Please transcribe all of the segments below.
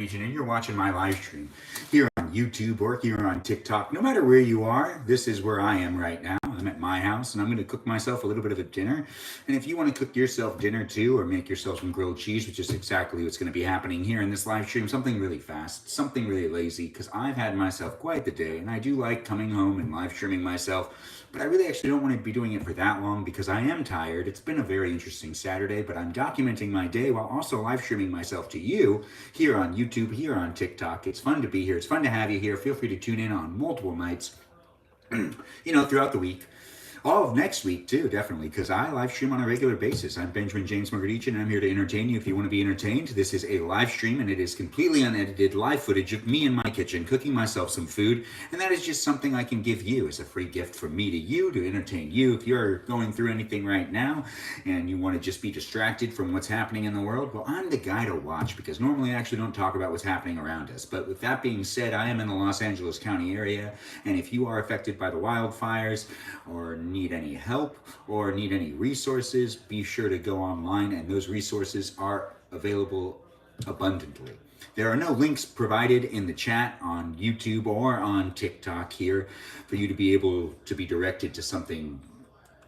And you're watching my live stream here on YouTube or here on TikTok. No matter where you are, this is where I am right now. I'm at my house and I'm going to cook myself a little bit of a dinner. And if you want to cook yourself dinner too, or make yourself some grilled cheese, which is exactly what's going to be happening here in this live stream, something really fast, something really lazy, because I've had myself quite the day and I do like coming home and live streaming myself. But I really actually don't want to be doing it for that long because I am tired. It's been a very interesting Saturday, but I'm documenting my day while also live streaming myself to you here on YouTube, here on TikTok. It's fun to be here. It's fun to have you here. Feel free to tune in on multiple nights, throughout the week. All of next week, too, definitely, because I live stream on a regular basis. I'm Benjamin James Margarici, and I'm here to entertain you if you want to be entertained. This is a live stream, and it is completely unedited live footage of me in my kitchen cooking myself some food, and that is just something I can give you as a free gift from me to you to entertain you. If you're going through anything right now and you want to just be distracted from what's happening in the world, well, I'm the guy to watch because normally I actually don't talk about what's happening around us. But with that being said, I am in the Los Angeles County area, and if you are affected by the wildfires or need any help or need any resources, be sure to go online, and those resources are available abundantly. There are no links provided in the chat on YouTube or on TikTok here for you to be able to be directed to something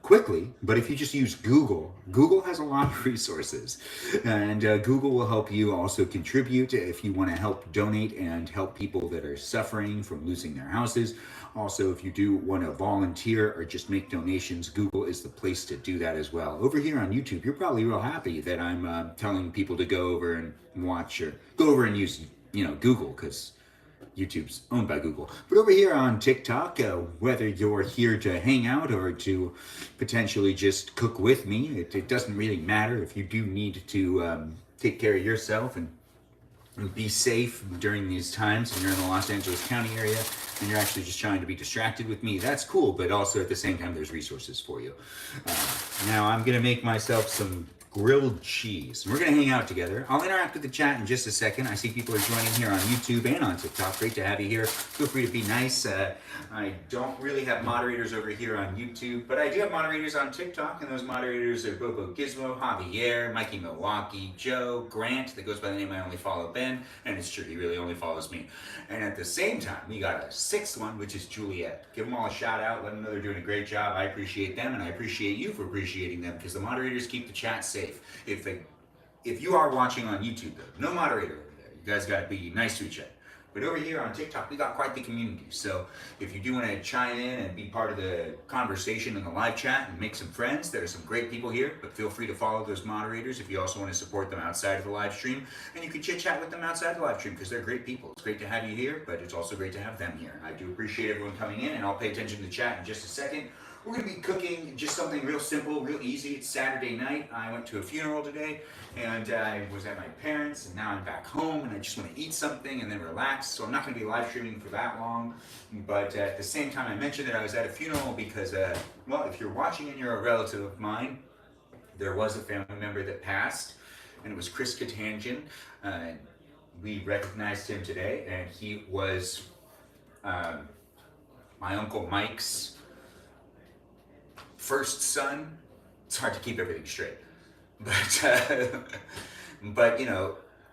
quickly, but if you just use Google has a lot of resources, and Google will help you also contribute if you want to help donate and help people that are suffering from losing their houses. Also, if you do want to volunteer or just make donations, Google is the place to do that as well. Over here on YouTube, you're probably real happy that I'm telling people to go over and watch or go over and use, Google, because YouTube's owned by Google. But over here on TikTok, whether you're here to hang out or to potentially just cook with me, it doesn't really matter. If you do need to take care of yourself and be safe during these times and you're in the Los Angeles County area and you're actually just trying to be distracted with me, that's cool, but also at the same time there's resources for you. Now I'm gonna make myself some grilled cheese. We're gonna hang out together. I'll interact with the chat in just a second. I see people are joining here on YouTube and on TikTok. Great to have you here. Feel free to be nice. I don't really have moderators over here on YouTube, but I do have moderators on TikTok, and those moderators are Bobo Gizmo, Javier, Mikey Milwaukee, Joe, Grant, that goes by the name I only follow Ben, and it's true, he really only follows me. And at the same time, we got a sixth one, which is Juliet. Give them all a shout out, let them know they're doing a great job. I appreciate them, and I appreciate you for appreciating them, because the moderators keep the chat safe. If you are watching on YouTube, though, no moderator over there. You guys got to be nice to each other. But over here on TikTok, we got quite the community. So if you do want to chime in and be part of the conversation in the live chat and make some friends, there are some great people here. But feel free to follow those moderators if you also want to support them outside of the live stream. And you can chit chat with them outside the live stream because they're great people. It's great to have you here, but it's also great to have them here. I do appreciate everyone coming in, and I'll pay attention to the chat in just a second. We're going to be cooking just something real simple, real easy. It's Saturday night. I went to a funeral today, and I was at my parents', and now I'm back home, and I just want to eat something and then relax. So I'm not going to be live streaming for that long. But at the same time, I mentioned that I was at a funeral because, if you're watching and you're a relative of mine, there was a family member that passed, and it was Chris Katangian. We recognized him today, and he was my Uncle Mike's first son. It's hard to keep everything straight, but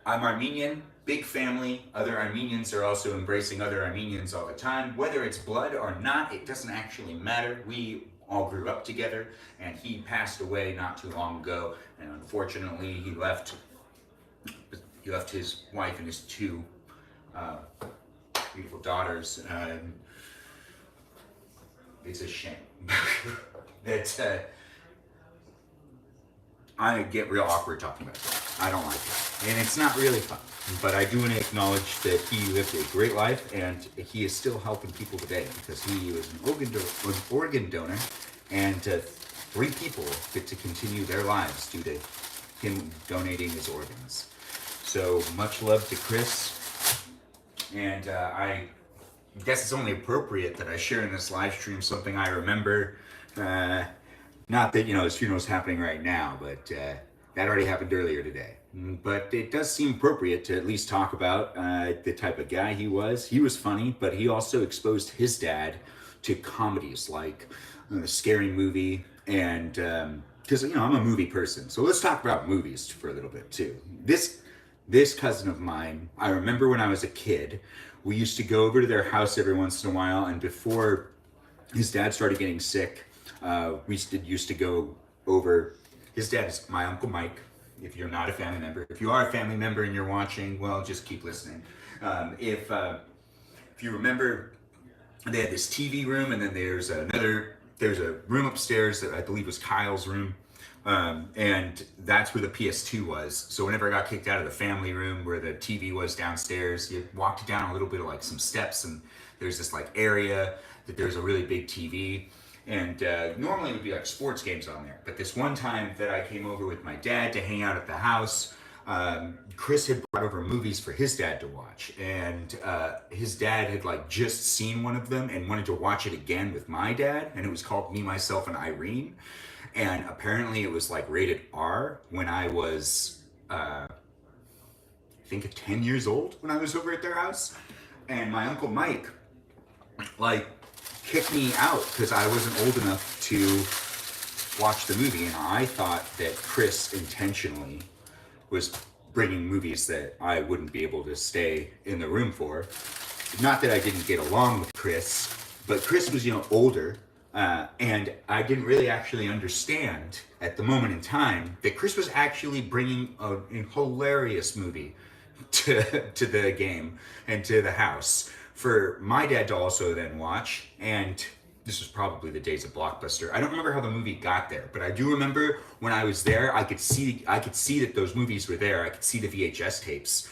I'm Armenian, big family. Other Armenians are also embracing other Armenians all the time. Whether it's blood or not, it doesn't actually matter. We all grew up together, and he passed away not too long ago, and unfortunately he left his wife and his two beautiful daughters. It's a shame. That I get real awkward talking about that. I don't like it. And it's not really fun. But I do want to acknowledge that he lived a great life, and he is still helping people today because he was an organ donor, and 3 people get to continue their lives due to him donating his organs. So much love to Chris, and I guess it's only appropriate that I share in this live stream something I remember. Not that, his funeral's happening right now, but that already happened earlier today. But it does seem appropriate to at least talk about the type of guy he was. He was funny, but he also exposed his dad to comedies like Scary Movie, and because, I'm a movie person. So let's talk about movies for a little bit too. this cousin of mine, I remember when I was a kid, we used to go over to their house every once in a while, and before his dad started getting sick, used to go over. His dad is my Uncle Mike. If you're not a family member, if you are a family member and you're watching, well, just keep listening. If you remember, they had this TV room, and then there's a room upstairs that I believe was Kyle's room. And that's where the PS2 was. So whenever I got kicked out of the family room where the TV was downstairs, you walked down a little bit of like some steps, and there's this like area that there's a really big TV. And normally it would be like sports games on there. But this one time that I came over with my dad to hang out at the house, Chris had brought over movies for his dad to watch. And his dad had like just seen one of them and wanted to watch it again with my dad. And it was called Me, Myself, and Irene. And apparently it was like rated R when I was, I think 10 years old when I was over at their house. And my Uncle Mike, like, kicked me out because I wasn't old enough to watch the movie. And I thought that Chris intentionally was bringing movies that I wouldn't be able to stay in the room for. Not that I didn't get along with Chris, but Chris was, older. And I didn't really actually understand at the moment in time that Chris was actually bringing a hilarious movie to the game and to the house for my dad to also then watch. And this was probably the days of Blockbuster. I don't remember how the movie got there, but I do remember when I was there, I could see that those movies were there. I could see the VHS tapes.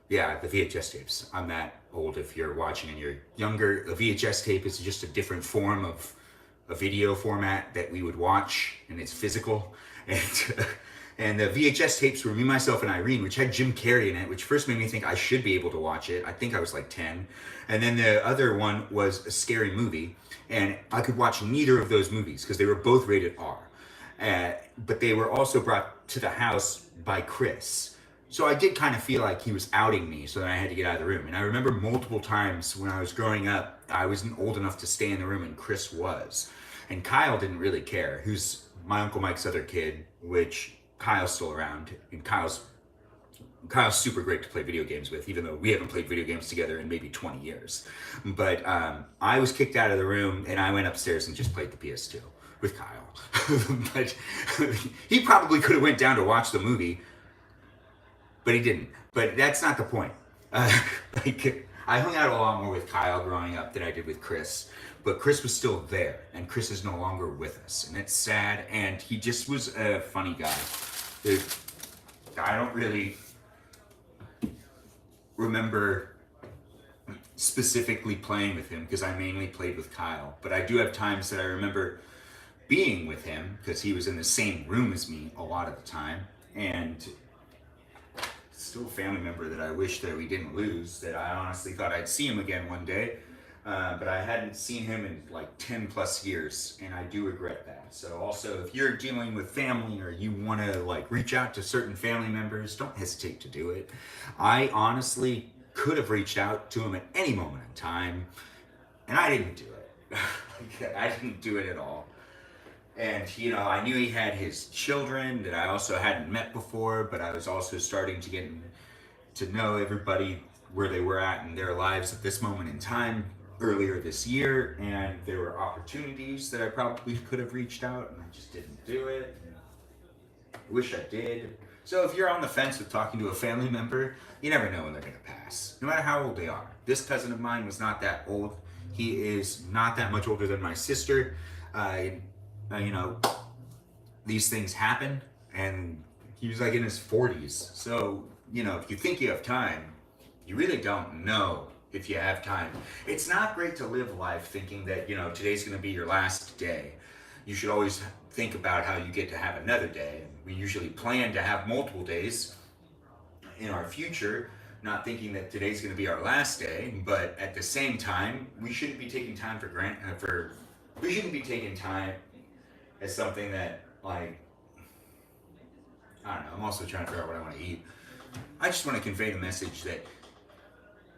Yeah, the VHS tapes. I'm that old if you're watching and you're younger. A VHS tape is just a different form of a video format that we would watch, and it's physical. And the VHS tapes were Me, Myself, and Irene, which had Jim Carrey in it, which first made me think I should be able to watch it. I think I was like 10. And then the other one was a Scary Movie, and I could watch neither of those movies because they were both rated R. But they were also brought to the house by Chris. So I did kind of feel like he was outing me, so then I had to get out of the room. And I remember multiple times when I was growing up, I wasn't old enough to stay in the room, and Chris was. And Kyle didn't really care, who's my Uncle Mike's other kid, which Kyle's still around. And Kyle's super great to play video games with, even though we haven't played video games together in maybe 20 years. But I was kicked out of the room, and I went upstairs and just played the PS2 with Kyle. But he probably could have went down to watch the movie, but he didn't. But that's not the point. I hung out a lot more with Kyle growing up than I did with Chris. But Chris was still there, and Chris is no longer with us, and it's sad. And he just was a funny guy. I don't really remember specifically playing with him because I mainly played with Kyle. But I do have times that I remember being with him because he was in the same room as me a lot of the time, and still a family member that I wish that we didn't lose, that I honestly thought I'd see him again one day. But I hadn't seen him in like 10 plus years, and I do regret that. So also, if you're dealing with family or you want to like reach out to certain family members, don't hesitate to do it. I honestly could have reached out to him at any moment in time, and I didn't do it. I didn't do it at all. And I knew he had his children that I also hadn't met before, but I was also starting to get to know everybody where they were at in their lives at this moment in time earlier this year, and there were opportunities that I probably could have reached out, and I just didn't do it. I wish I did. So if you're on the fence with talking to a family member, you never know when they're going to pass, no matter how old they are. This cousin of mine was not that old. He is not that much older than my sister. These things happen, and he was like in his 40s. So, if you think you have time, you really don't know if you have time. It's not great to live life thinking that, today's going to be your last day. You should always think about how you get to have another day. We usually plan to have multiple days in our future, not thinking that today's going to be our last day, but at the same time, we shouldn't be taking time we shouldn't be taking time as something that, like, I don't know, I'm also trying to figure out what I want to eat. I just want to convey the message that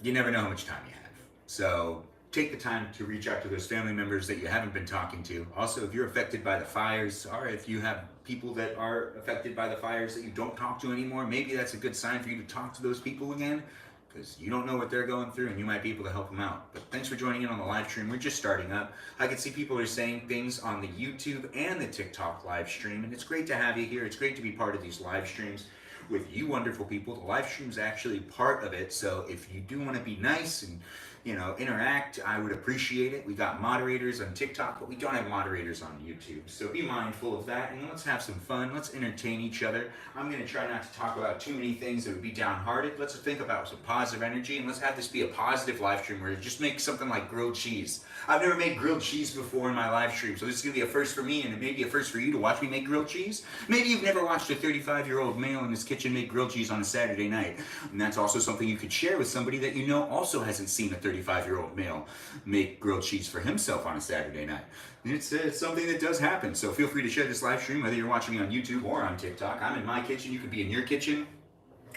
you never know how much time you have. So take the time to reach out to those family members that you haven't been talking to. Also, if you're affected by the fires, or if you have people that are affected by the fires that you don't talk to anymore, maybe that's a good sign for you to talk to those people again, because you don't know what they're going through and you might be able to help them out. But thanks for joining in on the live stream. We're just starting up. I can see people are saying things on the YouTube and the TikTok live stream, and it's great to have you here. It's great to be part of these live streams with you wonderful people. The live stream is actually part of it, so if you do want to be nice and interact, I would appreciate it. We got moderators on TikTok, but we don't have moderators on YouTube. So be mindful of that, and let's have some fun. Let's entertain each other. I'm going to try not to talk about too many things that would be downhearted. Let's think about some positive energy, and let's have this be a positive live stream where just make something like grilled cheese. I've never made grilled cheese before in my live stream, so this is going to be a first for me, and it may be a first for you to watch me make grilled cheese. Maybe you've never watched a 35-year-old male in his kitchen make grilled cheese on a Saturday night, and that's also something you could share with somebody that you know also hasn't seen a 35-year-old male make grilled cheese for himself on a Saturday night. It's something that does happen, so feel free to share this live stream, whether you're watching me on YouTube or on TikTok. I'm in my kitchen, you could be in your kitchen.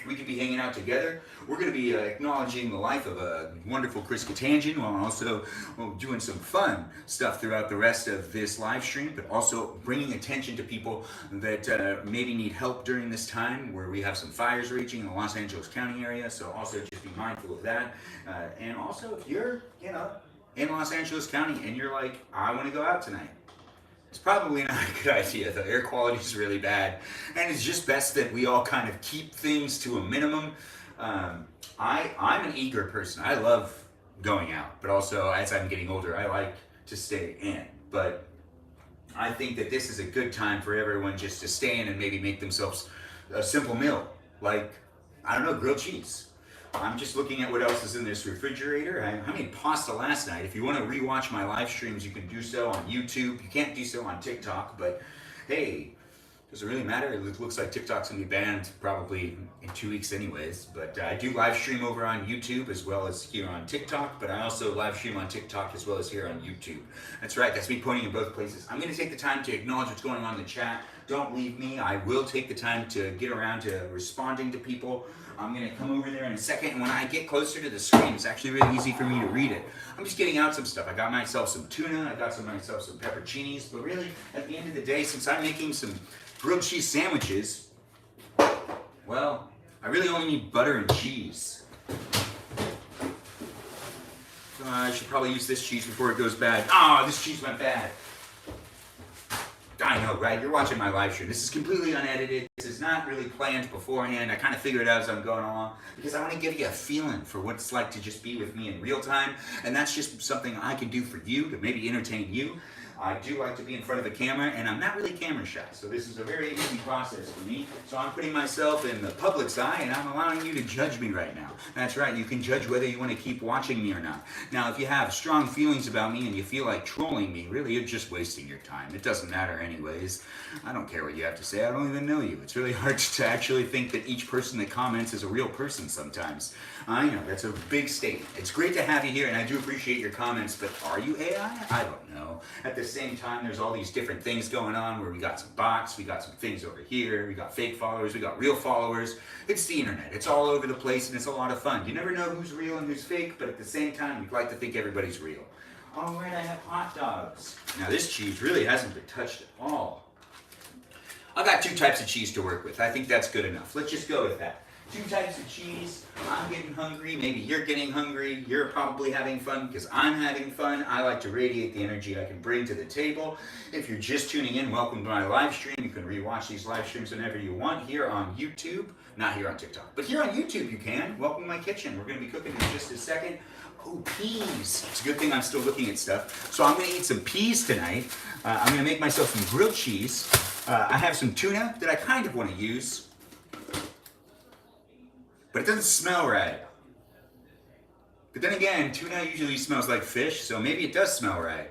We could be hanging out together. We're going to be acknowledging the life of a wonderful Chris Kattangian, while also doing some fun stuff throughout the rest of this live stream, but also bringing attention to people that maybe need help during this time where we have some fires raging in the Los Angeles County area. So also just be mindful of that. And also if you're, in Los Angeles County and you're like, I want to go out tonight. It's probably not a good idea. The air quality is really bad, and it's just best that we all kind of keep things to a minimum. I'm an eager person. I love going out, but also as I'm getting older, I like to stay in. But I think that this is a good time for everyone just to stay in and maybe make themselves a simple meal, like, I don't know, grilled cheese. I'm just looking at what else is in this refrigerator. I made pasta last night. If you want to rewatch my live streams, you can do so on YouTube. You can't do so on TikTok, but hey, does it really matter? It looks like TikTok's gonna be banned probably in 2 weeks anyways, but I do live stream over on YouTube as well as here on TikTok, but I also live stream on TikTok as well as here on YouTube. That's right, that's me pointing in both places. I'm gonna take the time to acknowledge what's going on in the chat. Don't leave me. I will take the time to get around to responding to people. I'm going to come over there in a second, and when I get closer to the screen, it's actually really easy for me to read it. I'm just getting out some stuff. I got myself some tuna, I got myself some pepperoncinis, but really, at the end of the day, since I'm making some grilled cheese sandwiches, well, I really only need butter and cheese. So I should probably use this cheese before it goes bad. Ah, this cheese went bad. I know, right? You're watching my live stream. This is completely unedited. This is not really planned beforehand. I kind of figured it out as I'm going along because I want to give you a feeling for what it's like to just be with me in real time. And that's just something I can do for you to maybe entertain you. I do like to be in front of a camera, and I'm not really camera shy, so this is a very easy process for me. So I'm putting myself in the public's eye, and I'm allowing you to judge me right now. That's right, you can judge whether you want to keep watching me or not. Now, if you have strong feelings about me and you feel like trolling me, really, you're just wasting your time. It doesn't matter anyways. I don't care what you have to say. I don't even know you. It's really hard to actually think that each person that comments is a real person sometimes. I know, that's a big statement. It's great to have you here, and I do appreciate your comments, but are you AI? I don't know. At the same time, there's all these different things going on where we got some bots, we got some things over here, we got fake followers, we got real followers. It's the internet. It's all over the place, and it's a lot of fun. You never know who's real and who's fake, but at the same time, you'd like to think everybody's real. All right, I have hot dogs. Now, this cheese really hasn't been touched at all. I've got 2 types of cheese to work with. I think that's good enough. Let's just go with that. 2 types of cheese. I'm getting hungry. Maybe you're getting hungry. You're probably having fun because I'm having fun. I like to radiate the energy I can bring to the table. If you're just tuning in, welcome to my live stream. You can rewatch these live streams whenever you want here on YouTube. Not here on TikTok, but here on YouTube you can. Welcome to my kitchen. We're going to be cooking in just a second. Oh, peas. It's a good thing I'm still looking at stuff. So I'm going to eat some peas tonight. I'm going to make myself some grilled cheese. I have some tuna that I kind of want to use, but it doesn't smell right. But then again, tuna usually smells like fish, so maybe it does smell right.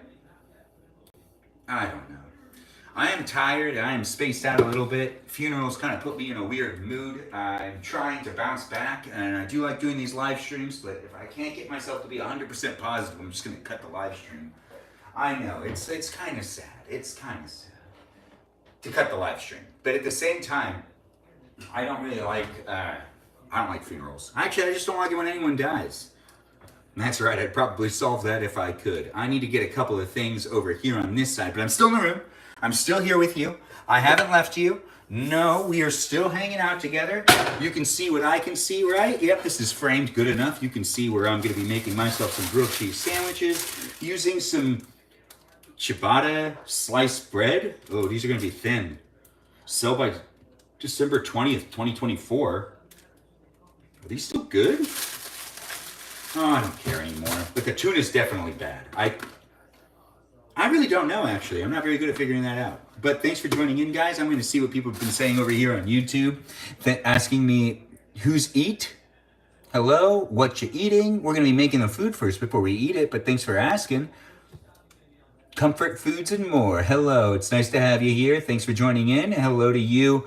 I don't know. I am tired, I am spaced out a little bit. Funerals kind of put me in a weird mood. I'm trying to bounce back, and I do like doing these live streams, but if I can't get myself to be 100% positive, I'm just gonna cut the live stream. I know, it's kind of sad. It's kind of sad to cut the live stream. But at the same time, I don't really like, I don't like funerals. Actually, I just don't like it when anyone dies. That's right, I'd probably solve that if I could. I need to get a couple of things over here on this side, but I'm still in the room. I'm still here with you. I haven't left you. No, we are still hanging out together. You can see what I can see, right? Yep, this is framed good enough. You can see where I'm going to be making myself some grilled cheese sandwiches using some ciabatta sliced bread. Oh, these are going to be thin. Sell by December 20th, 2024. Are these still good? Oh, I don't care anymore. But the tuna is definitely bad. I really don't know, actually. I'm not very good at figuring that out. But thanks for joining in, guys. I'm going to see what people have been saying over here on YouTube. Asking me, who's eat? Hello? What you eating? We're going to be making the food first before we eat it, but thanks for asking. Comfort Foods and more. Hello. It's nice to have you here. Thanks for joining in. Hello to you,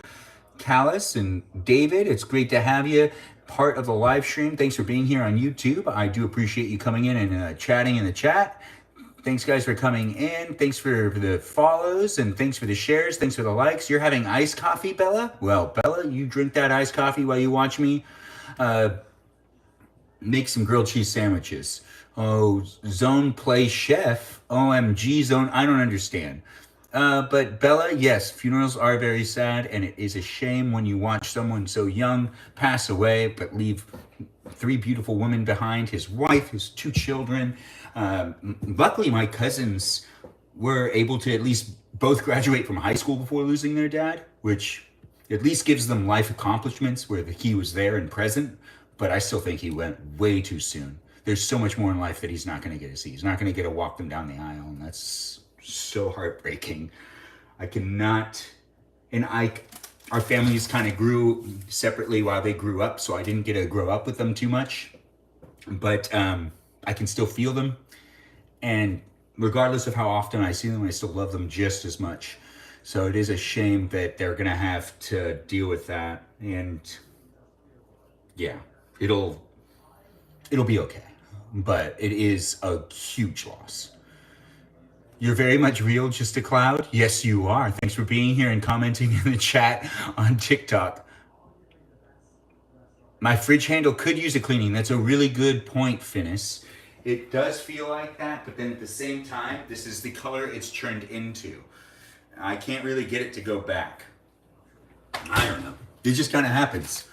Callus and David. It's great to have you part of the live stream. Thanks for being here on YouTube. I do appreciate you coming in and chatting in the chat. Thanks, guys, for coming in. Thanks for the follows, and thanks for the shares. Thanks for the likes. You're having iced coffee, Bella? Well, Bella, you drink that iced coffee while you watch me make some grilled cheese sandwiches. Oh, Zone Play Chef. OMG, Zone. I don't understand. But Bella, yes, funerals are very sad, and it is a shame when you watch someone so young pass away, but leave 3 beautiful women behind, his wife, his 2 children. Luckily, my cousins were able to at least both graduate from high school before losing their dad, which at least gives them life accomplishments where he was there and present. But I still think he went way too soon. There's so much more in life that he's not going to get to see. He's not going to get to walk them down the aisle, and that's so heartbreaking. I cannot, and our families kind of grew separately while they grew up, so I didn't get to grow up with them too much. But I can still feel them, and regardless of how often I see them, I still love them just as much. So it is a shame that they're gonna have to deal with that, and yeah, it'll be okay. But it is a huge loss. You're very much real, just a cloud? Yes, you are. Thanks for being here and commenting in the chat on TikTok. My fridge handle could use a cleaning. That's a really good point, Finis. It does feel like that, but then at the same time, this is the color it's turned into. I can't really get it to go back. I don't know. It just kind of happens.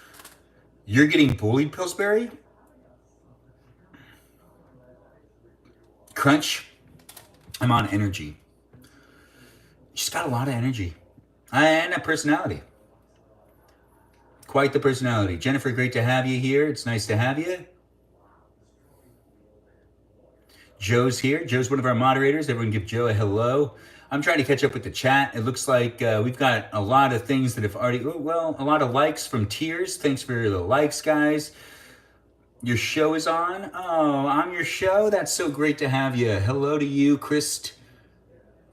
You're getting bullied, Pillsbury? Crunch, I'm on energy. She's got a lot of energy and a personality. Quite the personality. Jennifer, great to have you here. It's nice to have you. Joe's here. Joe's one of our moderators. Everyone give Joe a hello. I'm trying to catch up with the chat. It looks like we've got a lot of things that have already, a lot of likes from Tears. Thanks for the likes, guys. Your show is on. Oh, I'm your show. That's so great to have you. Hello to you, Chris.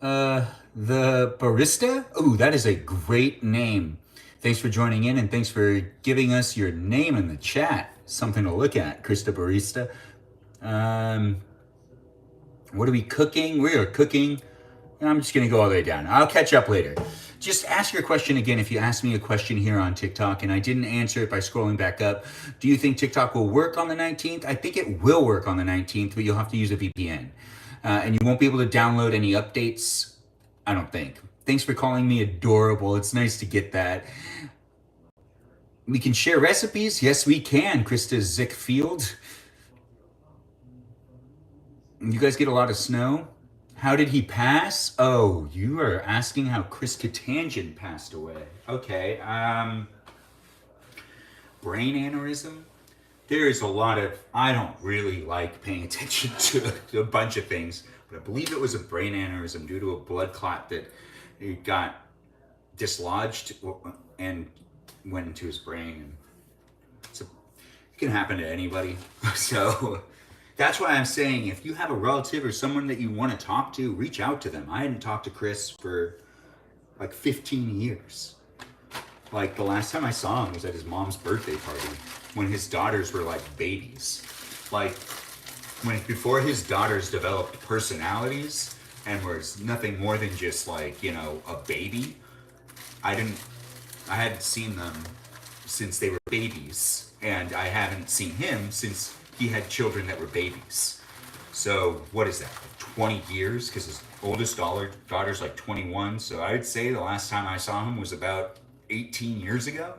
The Barista. Oh, that is a great name. Thanks for joining in, and thanks for giving us your name in the chat. Something to look at, Krista Barista. What are we cooking? We are cooking. I'm just going to go all the way down. I'll catch up later. Just ask your question again if you asked me a question here on TikTok and I didn't answer it by scrolling back up. Do you think TikTok will work on the 19th? I think it will work on the 19th, but you'll have to use a VPN. And you won't be able to download any updates, I don't think. Thanks for calling me adorable. It's nice to get that. We can share recipes. Yes, we can, Krista Zickfield. You guys get a lot of snow? How did he pass? Oh, you are asking how Chris Kattangian passed away. Okay, brain aneurysm? There is a lot of, I don't really like paying attention to a bunch of things, but I believe it was a brain aneurysm due to a blood clot that it got dislodged and went into his brain. And so it can happen to anybody. So that's why I'm saying if you have a relative or someone that you want to talk to, reach out to them. I hadn't talked to Chris for like 15 years. Like the last time I saw him was at his mom's birthday party when his daughters were like babies. Like before his daughters developed personalities and was nothing more than just like, you know, a baby. I hadn't seen them since they were babies, and I haven't seen him since he had children that were babies. So what is that, like 20 years? Because his oldest daughter's like 21. So I'd say the last time I saw him was about 18 years ago.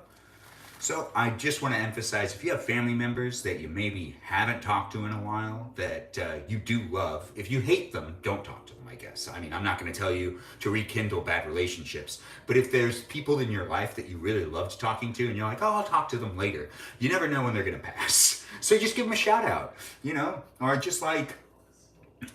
So I just want to emphasize, if you have family members that you maybe haven't talked to in a while, that you do love, if you hate them, don't talk to them, I guess. I mean, I'm not going to tell you to rekindle bad relationships, but if there's people in your life that you really loved talking to and you're like, oh, I'll talk to them later, you never know when they're going to pass. So just give them a shout out, you know, or just like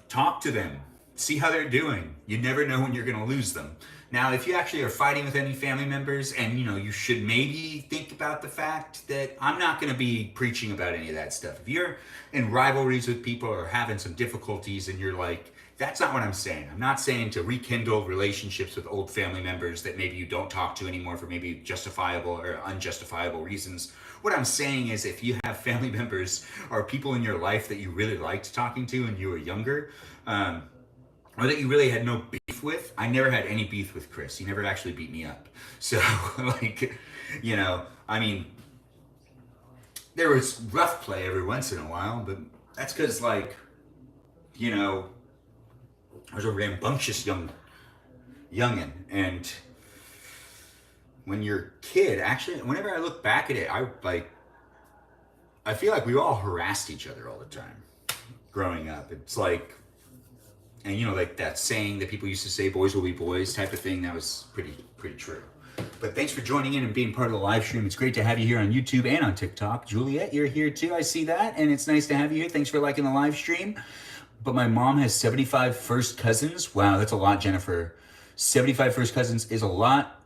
talk to them, see how they're doing. You never know when you're going to lose them. Now, if you actually are fighting with any family members, and you know, you should maybe think about the fact that I'm not going to be preaching about any of that stuff. If you're in rivalries with people or having some difficulties and you're like, that's not what I'm saying. I'm not saying to rekindle relationships with old family members that maybe you don't talk to anymore for maybe justifiable or unjustifiable reasons. What I'm saying is, if you have family members or people in your life that you really liked talking to when you were younger, or that you really had no beef with. I never had any beef with Chris. He never actually beat me up. So, like, you know, I mean, there was rough play every once in a while, but that's because, like, you know, I was a rambunctious youngin', and when you're a kid, actually, whenever I look back at it, I feel like we all harassed each other all the time growing up. It's like, and you know, like that saying that people used to say, boys will be boys type of thing, that was pretty true. But thanks for joining in and being part of the live stream. It's great to have you here on YouTube and on TikTok. Juliet, you're here too, I see that, and it's nice to have you here. Thanks for liking the live stream. But my mom has 75 first cousins. Wow, that's a lot, Jennifer. 75 first cousins is a lot.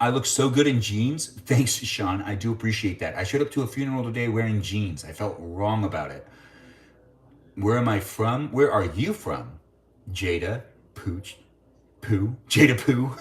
I look so good in jeans. Thanks, Sean. I do appreciate that. I showed up to a funeral today wearing jeans. I felt wrong about it. Where am I from? Where are you from? Jada Poo. Jada Poo.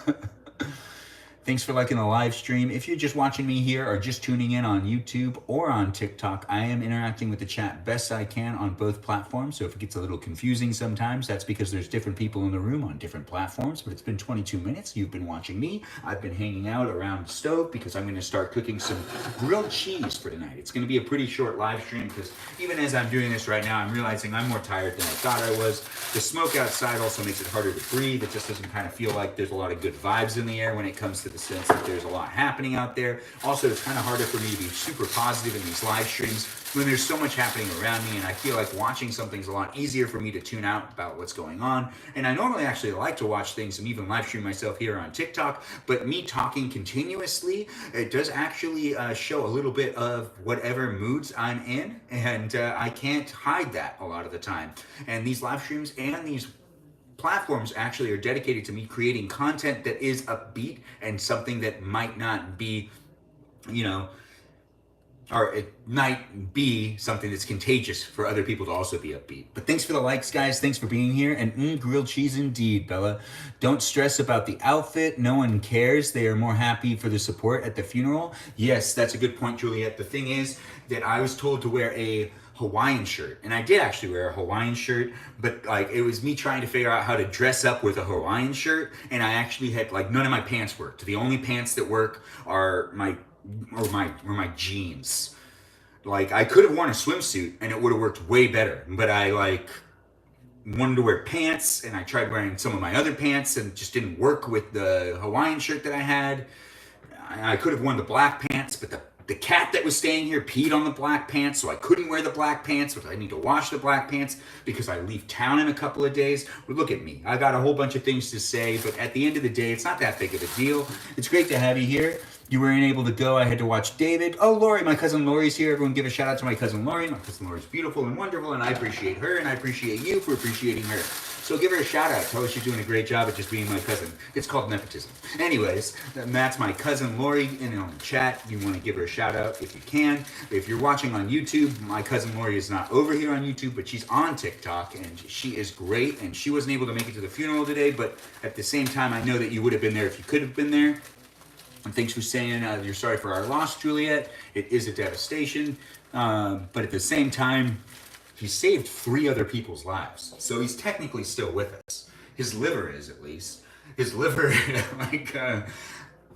Thanks for liking the live stream. If you're just watching me here or just tuning in on YouTube or on TikTok, I am interacting with the chat best I can on both platforms. So if it gets a little confusing sometimes, that's because there's different people in the room on different platforms. But it's been 22 minutes. You've been watching me. I've been hanging out around the stove because I'm going to start cooking some grilled cheese for tonight. It's going to be a pretty short live stream because even as I'm doing this right now, I'm realizing I'm more tired than I thought I was. The smoke outside also makes it harder to breathe. It just doesn't kind of feel like there's a lot of good vibes in the air when it comes to the sense that there's a lot happening out there. Also, it's kind of harder for me to be super positive in these live streams when there's so much happening around me, and I feel like watching something's a lot easier for me to tune out about what's going on. And I normally actually like to watch things and even live stream myself here on TikTok, but me talking continuously, it does actually show a little bit of whatever moods I'm in, and I can't hide that a lot of the time. And these live streams and these platforms actually are dedicated to me creating content that is upbeat and something that might not be, you know, or it might be something that's contagious for other people to also be upbeat. But thanks for the likes, guys. Thanks for being here. And grilled cheese indeed, Bella. Don't stress about the outfit. No one cares. They are more happy for the support at the funeral. Yes, that's a good point, Juliet. The thing is that I was told to wear a Hawaiian shirt, and I did actually wear a Hawaiian shirt, but like it was me trying to figure out how to dress up with a Hawaiian shirt, and I actually had like none of my pants worked. The only pants that work are my jeans. Like I could have worn a swimsuit and it would have worked way better, but I like wanted to wear pants, and I tried wearing some of my other pants and it just didn't work with the Hawaiian shirt that I had. I could have worn the black pants, but the cat that was staying here peed on the black pants, so I couldn't wear the black pants, but I need to wash the black pants because I leave town in a couple of days. But look at me. I got a whole bunch of things to say, but at the end of the day, it's not that big of a deal. It's great to have you here. You weren't able to go. I had to watch David. Oh, Lori, my cousin Lori's here. Everyone give a shout out to my cousin Lori. My cousin Lori's beautiful and wonderful, and I appreciate her, and I appreciate you for appreciating her. So give her a shout out. Tell her she's doing a great job at just being my cousin. It's called nepotism. Anyways, that's my cousin Lori in on the chat. You want to give her a shout out if you can. If you're watching on YouTube, my cousin Lori is not over here on YouTube, but she's on TikTok, and she is great. And she wasn't able to make it to the funeral today, but at the same time, I know that you would have been there if you could have been there. And thanks for saying you're sorry for our loss, Juliet. It is a devastation, but at the same time, he saved 3 other people's lives. So he's technically still with us. His liver is, at least. His liver, like,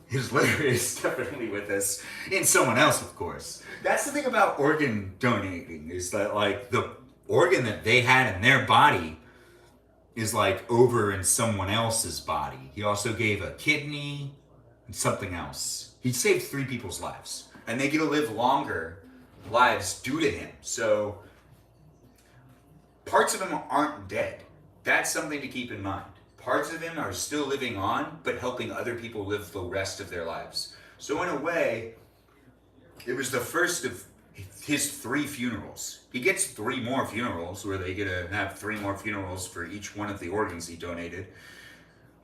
his liver is definitely with us in someone else, of course. That's the thing about organ donating, is that like the organ that they had in their body is like over in someone else's body. He also gave a kidney and something else. He saved 3 people's lives, and they get to live longer lives due to him. So parts of him aren't dead. That's something to keep in mind. Parts of him are still living on, but helping other people live the rest of their lives. So in a way, it was the first of his 3 funerals. He gets 3 more funerals, where they get to have 3 more funerals for each one of the organs he donated.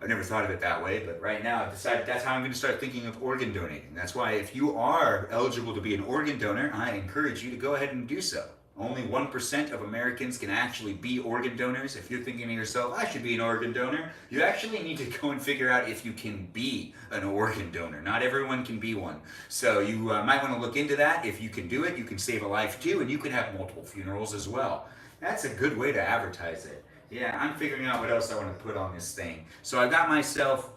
I never thought of it that way, but right now I've decided that's how I'm going to start thinking of organ donating. That's why if you are eligible to be an organ donor, I encourage you to go ahead and do so. Only 1% of Americans can actually be organ donors. If you're thinking to yourself, I should be an organ donor, you actually need to go and figure out if you can be an organ donor. Not everyone can be one. So you might want to look into that. If you can do it, you can save a life too, and you can have multiple funerals as well. That's a good way to advertise it. Yeah, I'm figuring out what else I want to put on this thing. So I got myself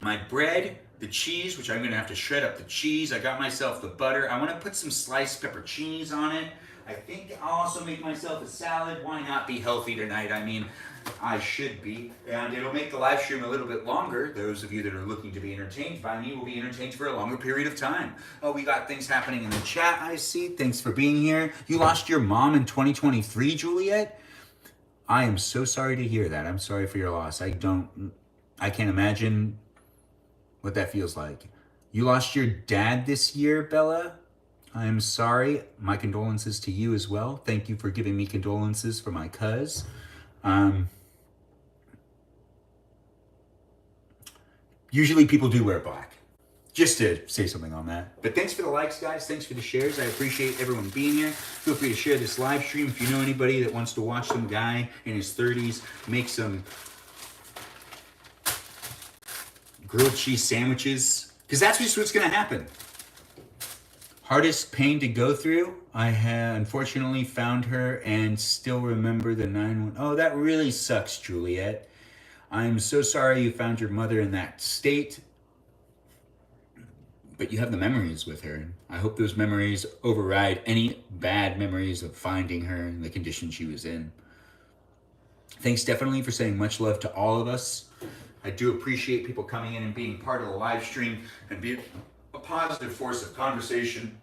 my bread, the cheese, which I'm going to have to shred up the cheese. I got myself the butter. I want to put some sliced pepper cheese on it. I think I'll also make myself a salad. Why not be healthy tonight? I mean, I should be. And it'll make the live stream a little bit longer. Those of you that are looking to be entertained by me will be entertained for a longer period of time. Oh, we got things happening in the chat, I see. Thanks for being here. You lost your mom in 2023, Juliet? I am so sorry to hear that. I'm sorry for your loss. I can't imagine what that feels like. You lost your dad this year, Bella? I'm sorry. My condolences to you as well. Thank you for giving me condolences for my cuz. Usually people do wear black. Just to say something on that. But thanks for the likes, guys. Thanks for the shares. I appreciate everyone being here. Feel free to share this live stream. If you know anybody that wants to watch some guy in his 30s make some grilled cheese sandwiches, because that's just what's going to happen. Hardest pain to go through. I have unfortunately found her and still remember the 911. Oh, that really sucks, Juliet. I'm so sorry you found your mother in that state. But you have the memories with her. I hope those memories override any bad memories of finding her in the condition she was in. Thanks definitely for saying much love to all of us. I do appreciate people coming in and being part of the live stream and being a positive force of conversation,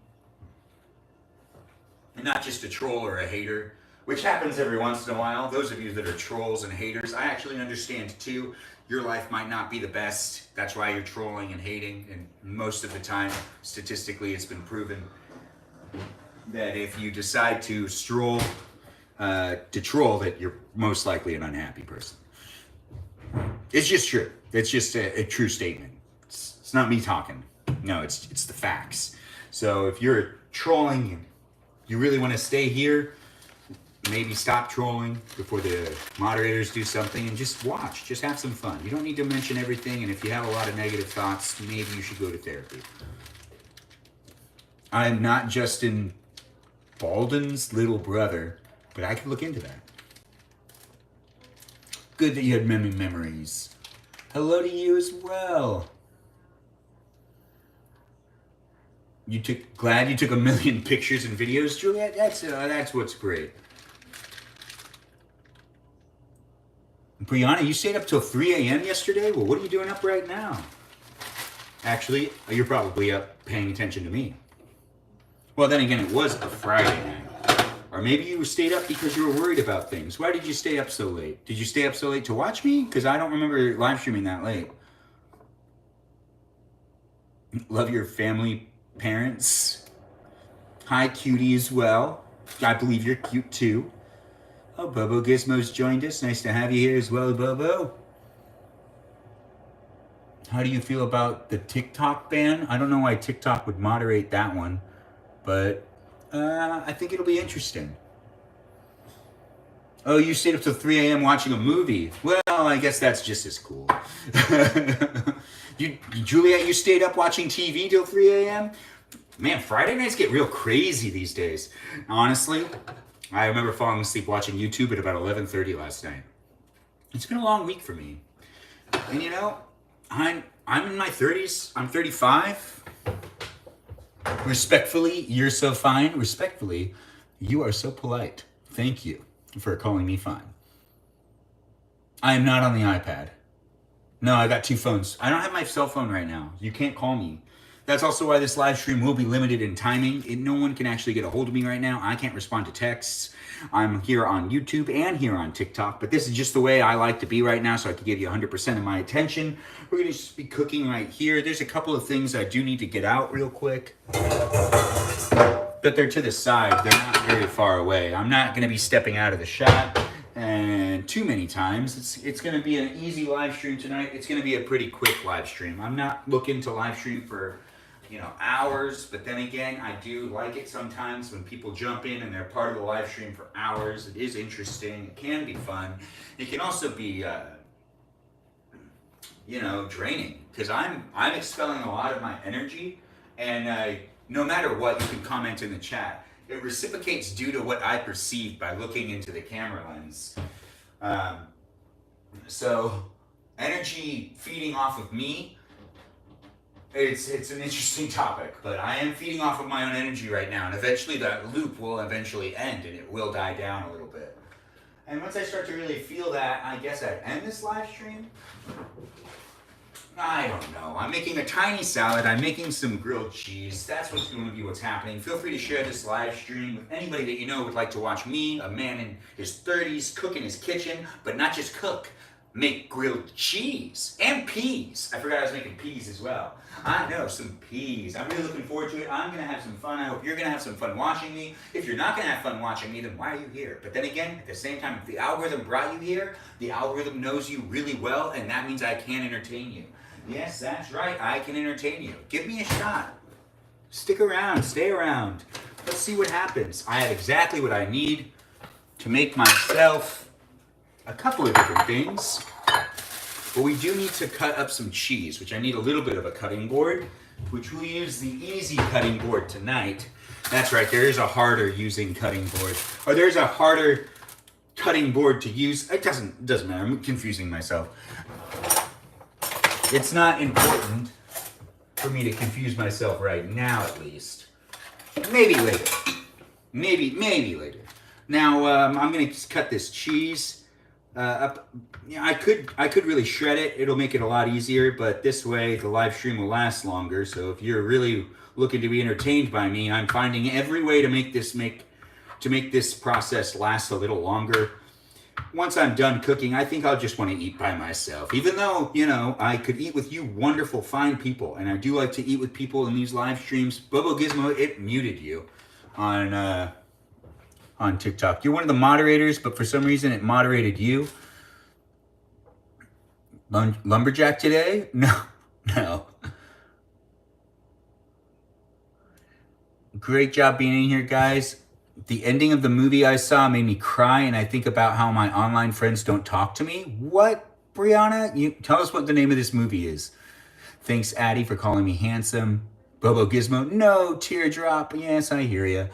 and not just a troll or a hater, which happens every once in a while. Those of you that are trolls and haters, I actually understand too. Your life might not be the best. That's why you're trolling and hating, and most of the time, statistically, it's been proven that if you decide to troll, that you're most likely an unhappy person. It's just true. It's just a true statement. It's not me talking. No, it's the facts. So if you're trolling and you really want to stay here, maybe stop trolling before the moderators do something and just watch. Just have some fun. You don't need to mention everything, and if you have a lot of negative thoughts, maybe you should go to therapy. I'm not Justin Baldwin's little brother, but I could look into that. Good that you had many memories. Hello to you as well. Glad you took a million pictures and videos, Juliet. That's what's great. Brianna, you stayed up till 3 a.m. yesterday? Well, what are you doing up right now? Actually, you're probably up paying attention to me. Well, then again, it was a Friday night. Or maybe you stayed up because you were worried about things. Why did you stay up so late? Did you stay up so late to watch me? Because I don't remember live streaming that late. Love your family, parents. Hi, cutie as well. I believe you're cute too. Oh, Bobo Gizmo's joined us. Nice to have you here as well, Bobo. How do you feel about the TikTok ban? I don't know why TikTok would moderate that one, but I think it'll be interesting. Oh, you stayed up till 3 a.m. watching a movie. Well, I guess that's just as cool. Juliet, you stayed up watching TV till 3 a.m.? Man, Friday nights get real crazy these days. Honestly, I remember falling asleep watching YouTube at about 11:30 last night. It's been a long week for me. And you know, I'm in my 30s. I'm 35. Respectfully, you're so fine. Respectfully, you are so polite. Thank you for calling me fine. I am not on the iPad. No, I got two phones. I don't have my cell phone right now. You can't call me. That's also why this live stream will be limited in timing. No one can actually get a hold of me right now. I can't respond to texts. I'm here on YouTube and here on TikTok, but this is just the way I like to be right now, so I can give you 100% of my attention. We're going to just be cooking right here. There's a couple of things I do need to get out real quick, but they're to the side. They're not very far away. I'm not going to be stepping out of the shot and too many times. It's going to be an easy live stream tonight. It's going to be a pretty quick live stream. I'm not looking to live stream for hours, but then again, I do like it sometimes when people jump in and they're part of the live stream for hours. It is interesting. It can be fun. It can also be draining, because I'm expelling a lot of my energy, and no matter what, you can comment in the chat. It reciprocates due to what I perceive by looking into the camera lens. So energy feeding off of me, it's an interesting topic, but I am feeding off of my own energy right now, and eventually that loop will eventually end and it will die down a little bit. And once I start to really feel that, I guess I'd end this live stream. I don't know. I'm making a tiny salad. I'm making some grilled cheese. That's what's going to be what's happening. Feel free to share this live stream with anybody that you know would like to watch me, a man in his 30s, cook in his kitchen, but not just cook. Make grilled cheese and peas. I forgot I was making peas as well. I know, some peas. I'm really looking forward to it. I'm going to have some fun. I hope you're going to have some fun watching me. If you're not going to have fun watching me, then why are you here? But then again, at the same time, if the algorithm brought you here, the algorithm knows you really well, and that means I can entertain you. Yes, that's right. I can entertain you. Give me a shot. Stick around. Stay around. Let's see what happens. I have exactly what I need to make myself a couple of different things. But we do need to cut up some cheese, which I need a little bit of a cutting board, which we'll use the easy cutting board tonight. That's right, there is a harder using cutting board. Or there's a harder cutting board to use. It doesn't matter. I'm confusing myself. It's not important for me to confuse myself right now, at least. Maybe later. Maybe later. Now, I'm going to cut this cheese up. I could really shred it. It'll make it a lot easier, but this way the live stream will last longer. So if you're really looking to be entertained by me, I'm finding every way to make this process last a little longer. Once I'm done cooking, I think I'll just want to eat by myself. Even though, I could eat with you wonderful, fine people, and I do like to eat with people in these live streams. Bobo Gizmo, it muted you on TikTok. You're one of the moderators, but for some reason it moderated you. Lumberjack today? No. Great job being in here, guys. The ending of the movie I saw made me cry, and I think about how my online friends don't talk to me. What, Brianna? You tell us what the name of this movie is. Thanks, Addie, for calling me handsome. Bobo Gizmo, no, teardrop. Yes, I hear you.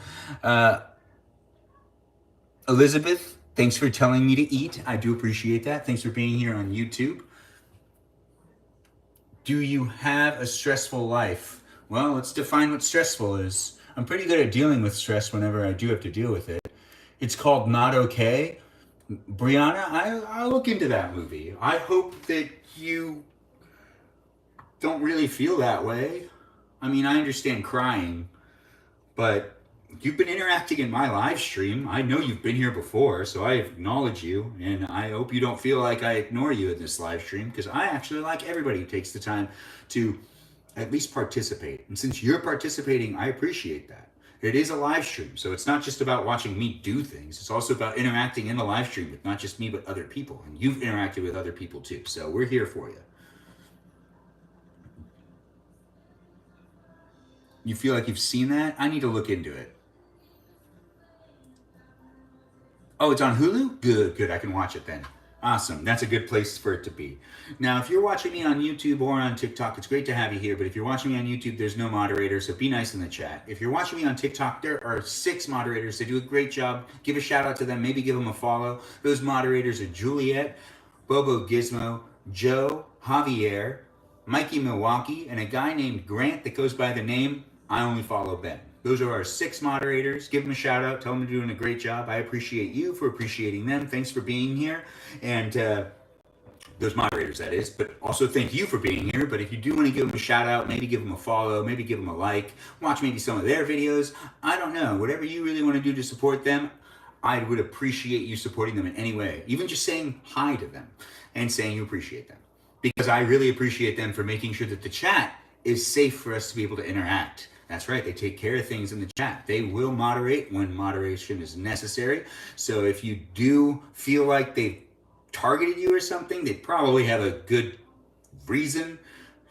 Elizabeth, thanks for telling me to eat. I do appreciate that. Thanks for being here on YouTube. Do you have a stressful life? Well, let's define what stressful is. I'm pretty good at dealing with stress whenever I do have to deal with it. It's called Not Okay. Brianna, I'll look into that movie. I hope that you don't really feel that way. I mean, I understand crying, but you've been interacting in my live stream. I know you've been here before, so I acknowledge you, and I hope you don't feel like I ignore you in this live stream, because I actually like everybody who takes the time to at least participate. And since you're participating, I appreciate that. It is a live stream, so it's not just about watching me do things. It's also about interacting in the live stream with not just me, but other people. And you've interacted with other people too, so we're here for you. You feel like you've seen that? I need to look into it. Oh, it's on Hulu? Good. I can watch it then. Awesome. That's a good place for it to be. Now, if you're watching me on YouTube or on TikTok, it's great to have you here. But if you're watching me on YouTube, there's no moderator, so be nice in the chat. If you're watching me on TikTok, there are 6 moderators. They do a great job. Give a shout out to them. Maybe give them a follow. Those moderators are Juliet, Bobo Gizmo, Joe, Javier, Mikey Milwaukee, and a guy named Grant that goes by the name I Only Follow Ben. Those are our 6 moderators. Give them a shout out. Tell them they're doing a great job. I appreciate you for appreciating them. Thanks for being here. And those moderators, that is. But also thank you for being here. But if you do want to give them a shout out, maybe give them a follow, maybe give them a like, watch maybe some of their videos. I don't know. Whatever you really want to do to support them, I would appreciate you supporting them in any way. Even just saying hi to them and saying you appreciate them. Because I really appreciate them for making sure that the chat is safe for us to be able to interact. That's right, they take care of things in the chat. They will moderate when moderation is necessary. So if you do feel like they've targeted you or something, they probably have a good reason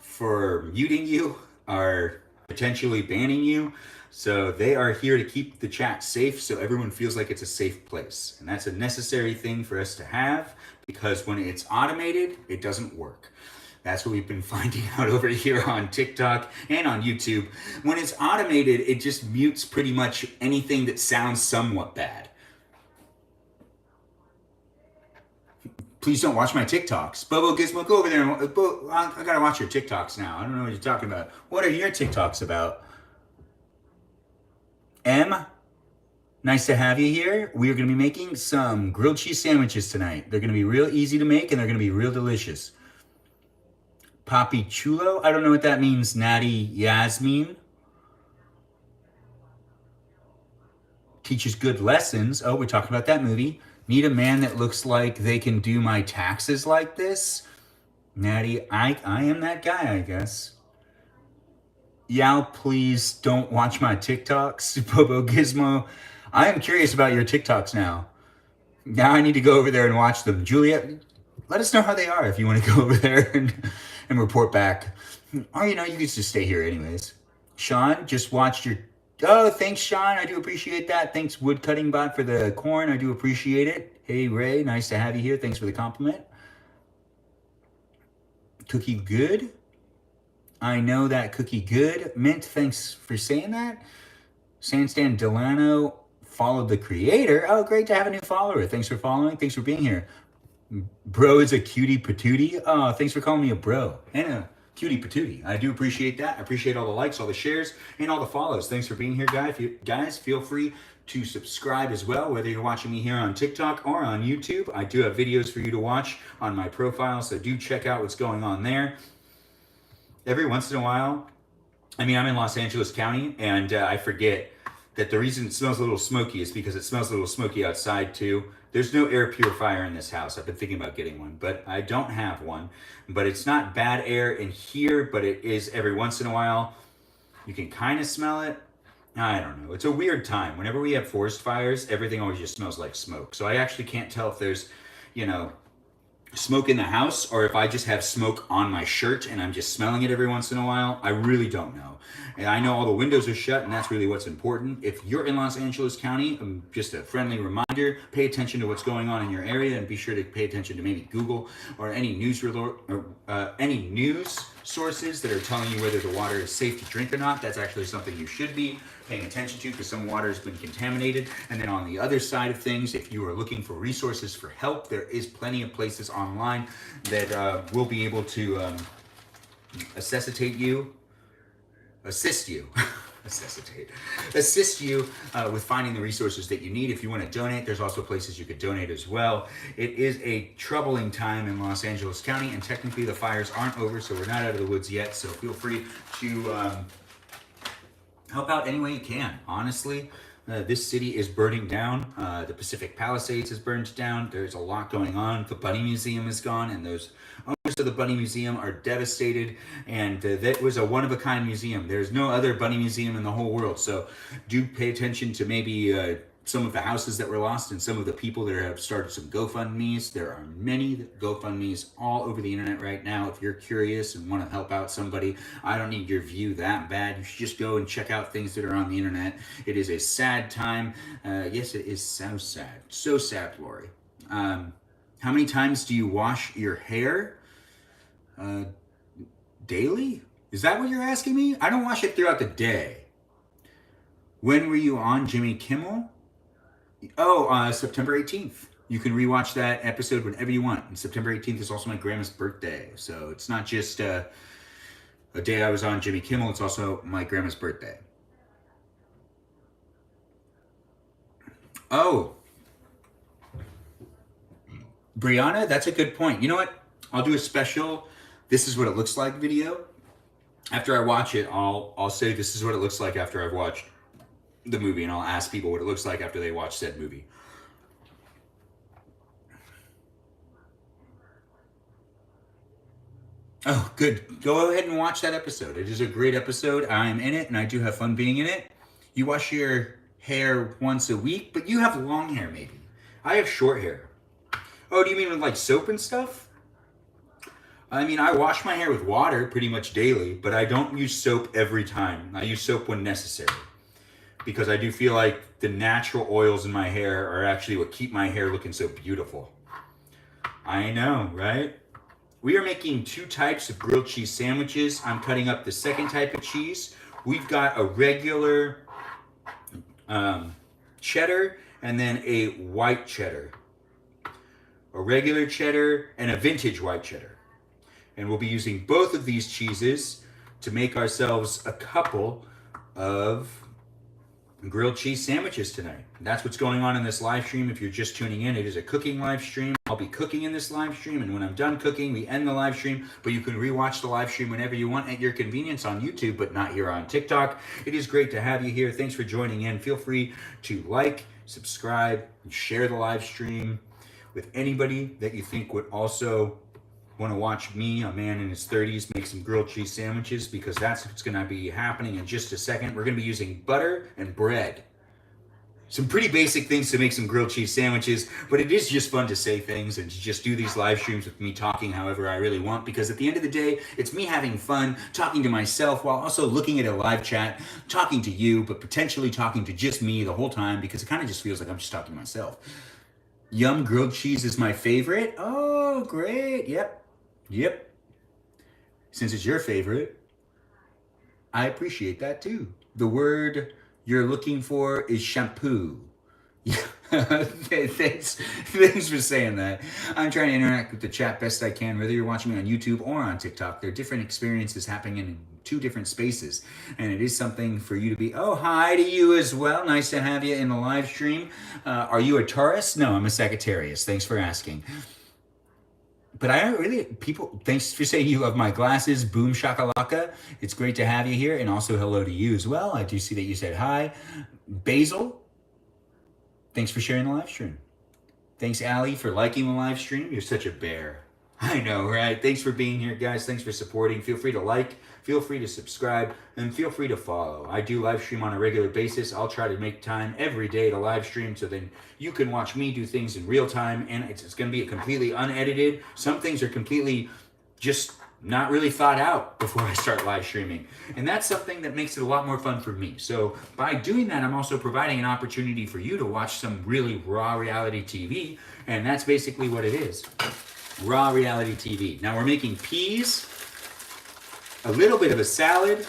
for muting you or potentially banning you. So they are here to keep the chat safe so everyone feels like it's a safe place. And that's a necessary thing for us to have, because when it's automated, it doesn't work. That's what we've been finding out over here on TikTok and on YouTube. When it's automated, it just mutes pretty much anything that sounds somewhat bad. Please don't watch my TikToks. Bobo Gizmo, go over there. I gotta watch your TikToks now. I don't know what you're talking about. What are your TikToks about? M, nice to have you here. We are gonna be making some grilled cheese sandwiches tonight. They're gonna be real easy to make and they're gonna be real delicious. Papi Chulo, I don't know what that means. Natty Yasmin. Teaches good lessons. Oh, we're talking about that movie. Need a man that looks like they can do my taxes like this? Natty, I am that guy, I guess. Yao, please don't watch my TikToks. Bobo Gizmo, I am curious about your TikToks now. Now I need to go over there and watch them. Juliet, let us know how they are if you want to go over there and report back. Or, you can just stay here anyways. Sean, just watched your... Oh, thanks, Sean. I do appreciate that. Thanks, Woodcutting Bot, for the corn. I do appreciate it. Hey, Ray, nice to have you here. Thanks for the compliment. Cookie Good. I know that Cookie Good. Mint, thanks for saying that. Sandstan Delano followed the creator. Oh, great to have a new follower. Thanks for following. Thanks for being here. Bro is a cutie patootie. Oh, thanks for calling me a bro and a cutie patootie. I do appreciate that. I appreciate all the likes, all the shares, and all the follows. Thanks for being here, guys. Feel free to subscribe as well, whether you're watching me here on TikTok or on YouTube. I do have videos for you to watch on my profile, so do check out what's going on there. Every once in a while, I'm in Los Angeles County, and I forget that the reason it smells a little smoky is because it smells a little smoky outside too. There's no air purifier in this house. I've been thinking about getting one, but I don't have one. But it's not bad air in here, but it is every once in a while. You can kind of smell it. I don't know. It's a weird time. Whenever we have forest fires, everything always just smells like smoke. So I actually can't tell if there's, smoke in the house or if I just have smoke on my shirt and I'm just smelling it every once in a while. I really don't know. And I know all the windows are shut, and that's really what's important. If you're in Los Angeles County, just a friendly reminder, pay attention to what's going on in your area, and be sure to pay attention to maybe Google or any news sources that are telling you whether the water is safe to drink or not. That's actually something you should be paying attention to, because some water has been contaminated. And then on the other side of things, if you are looking for resources for help, there is plenty of places online that will be able to assist you with finding the resources that you need. If you want to donate, there's also places you could donate as well. It is a troubling time in Los Angeles County, and technically the fires aren't over, so we're not out of the woods yet. So feel free to help out any way you can. Honestly, this city is burning down. The Pacific Palisades is burned down. There's a lot going on. The Bunny Museum is gone, and those owners of the Bunny Museum are devastated. And that was a one-of-a-kind museum. There's no other Bunny Museum in the whole world. So do pay attention to maybe some of the houses that were lost and some of the people that have started some GoFundMes. There are many GoFundMes all over the internet right now. If you're curious and want to help out somebody, I don't need your view that bad. You should just go and check out things that are on the internet. It is a sad time. Yes, it is so sad. So sad, Lori. How many times do you wash your hair? Daily? Is that what you're asking me? I don't wash it throughout the day. When were you on Jimmy Kimmel? Oh, September 18th. You can rewatch that episode whenever you want. And September 18th is also my grandma's birthday. So it's not just a day I was on Jimmy Kimmel. It's also my grandma's birthday. Oh, Brianna, that's a good point. You know what? I'll do a special "This is what it looks like" video. After I watch it, I'll say this is what it looks like after I've watched the movie, and I'll ask people what it looks like after they watch said movie. Oh, good. Go ahead and watch that episode. It is a great episode. I'm in it, and I do have fun being in it. You wash your hair once a week, but you have long hair, maybe. I have short hair. Oh, do you mean with like soap and stuff? I mean, I wash my hair with water pretty much daily, but I don't use soap every time. I use soap when necessary because I do feel like the natural oils in my hair are actually what keep my hair looking so beautiful. I know, right? We are making 2 types of grilled cheese sandwiches. I'm cutting up the second type of cheese. We've got a regular cheddar and then a white cheddar. A regular cheddar and a vintage white cheddar. And we'll be using both of these cheeses to make ourselves a couple of grilled cheese sandwiches tonight. That's what's going on in this live stream. If you're just tuning in, it is a cooking live stream. I'll be cooking in this live stream, and when I'm done cooking, we end the live stream, but you can rewatch the live stream whenever you want at your convenience on YouTube, but not here on TikTok. It is great to have you here. Thanks for joining in. Feel free to like, subscribe, and share the live stream with anybody that you think would also want to watch me, a man in his 30s, make some grilled cheese sandwiches, because that's what's going to be happening in just a second. We're going to be using butter and bread. Some pretty basic things to make some grilled cheese sandwiches, but it is just fun to say things and to just do these live streams with me talking however I really want, because at the end of the day, it's me having fun, talking to myself while also looking at a live chat, talking to you, but potentially talking to just me the whole time, because it kind of just feels like I'm just talking to myself. Yum, grilled cheese is my favorite. Oh, great. Yep. Since it's your favorite, I appreciate that too. The word you're looking for is shampoo. Thanks for saying that. I'm trying to interact with the chat best I can, whether you're watching me on YouTube or on TikTok. There are different experiences happening in 2 different spaces, and it is something for you to be. Oh, hi to you as well. Nice to have you in the live stream. Are you a Taurus? No, I'm a Sagittarius. Thanks for asking. But I really, people, thanks for saying you love my glasses. Boom shakalaka. It's great to have you here. And also hello to you as well. I do see that you said hi. Basil, thanks for sharing the live stream. Thanks, Allie, for liking the live stream. You're such a bear. I know, right? Thanks for being here, guys. Thanks for supporting. Feel free to like, feel free to subscribe, and feel free to follow. I do live stream on a regular basis. I'll try to make time every day to live stream so then you can watch me do things in real time, and it's going to be completely unedited. Some things are completely just not really thought out before I start live streaming. And that's something that makes it a lot more fun for me. So by doing that, I'm also providing an opportunity for you to watch some really raw reality TV, and that's basically what it is. Raw reality TV. Now we're making peas, a little bit of a salad,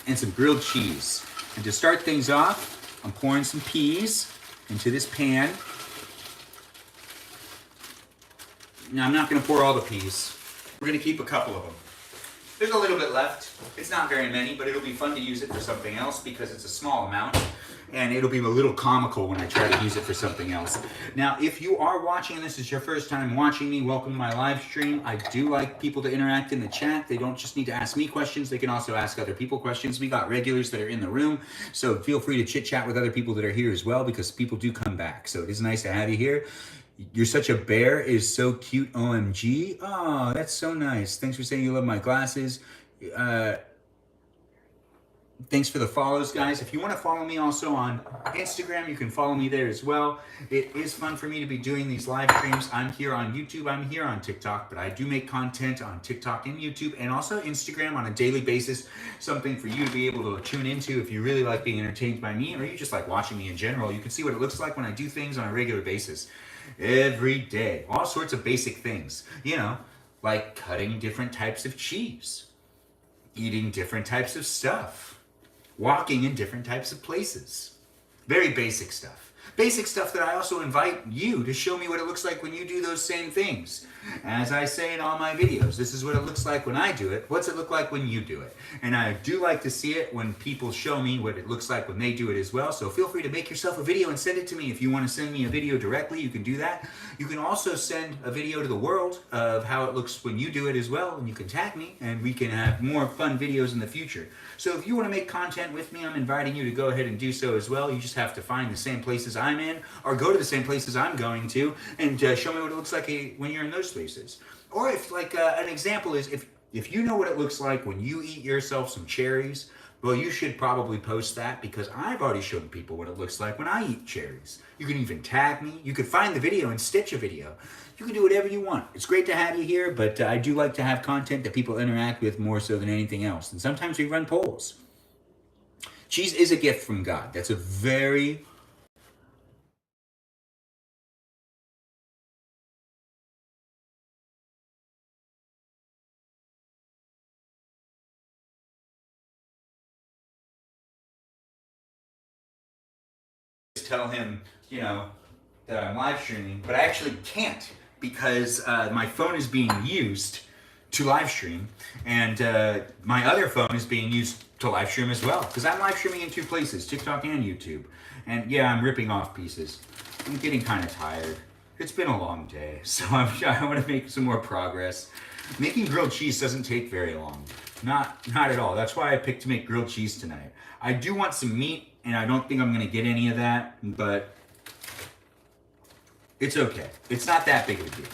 and some grilled cheese. And to start things off, I'm pouring some peas into this pan. Now I'm not going to pour all the peas. We're going to keep a couple of them. There's a little bit left. It's not very many, but it'll be fun to use it for something else because it's a small amount. And it'll be a little comical when I try to use it for something else. Now, if you are watching and this is your first time watching me, welcome to my live stream. I do like people to interact in the chat. They don't just need to ask me questions. They can also ask other people questions. We got regulars that are in the room, so feel free to chit chat with other people that are here as well, because people do come back. So it is nice to have you here. You're such a bear is so cute, OMG. Oh, that's so nice. Thanks for saying you love my glasses. Thanks for the follows, guys. If you want to follow me also on Instagram, you can follow me there as well. It is fun for me to be doing these live streams. I'm here on YouTube, I'm here on TikTok, but I do make content on TikTok and YouTube and also Instagram on a daily basis, something for you to be able to tune into if you really like being entertained by me or you just like watching me in general. You can see what it looks like when I do things on a regular basis. Every day, all sorts of basic things, like cutting different types of cheese, eating different types of stuff, walking in different types of places. Very basic stuff. Basic stuff that I also invite you to show me what it looks like when you do those same things. As I say in all my videos, this is what it looks like when I do it. What's it look like when you do it? And I do like to see it when people show me what it looks like when they do it as well. So feel free to make yourself a video and send it to me. If you want to send me a video directly, you can do that. You can also send a video to the world of how it looks when you do it as well, and you can tag me, and we can have more fun videos in the future. So if you want to make content with me, I'm inviting you to go ahead and do so as well. You just have to find the same places I'm in, or go to the same places I'm going to, and show me what it looks like when you're in those places. Or if, like, an example is, if you know what it looks like when you eat yourself some cherries, well, you should probably post that, because I've already shown people what it looks like when I eat cherries. You can even tag me. You could find the video and stitch a video. You can do whatever you want. It's great to have you here, but I do like to have content that people interact with more so than anything else. And sometimes we run polls. Cheese is a gift from God. That's a very... tell him, you know, that I'm live streaming, but I actually can't, because my phone is being used to live stream, and my other phone is being used to live stream as well, because I'm live streaming in two places, TikTok and YouTube. And yeah, I'm ripping off pieces. I'm getting kind of tired. It's been a long day, so I want to make some more progress. Making grilled cheese doesn't take very long. Not at all. That's why I picked to make grilled cheese tonight. I do want some meat, and I don't think I'm going to get any of that, but it's okay. It's not that big of a deal.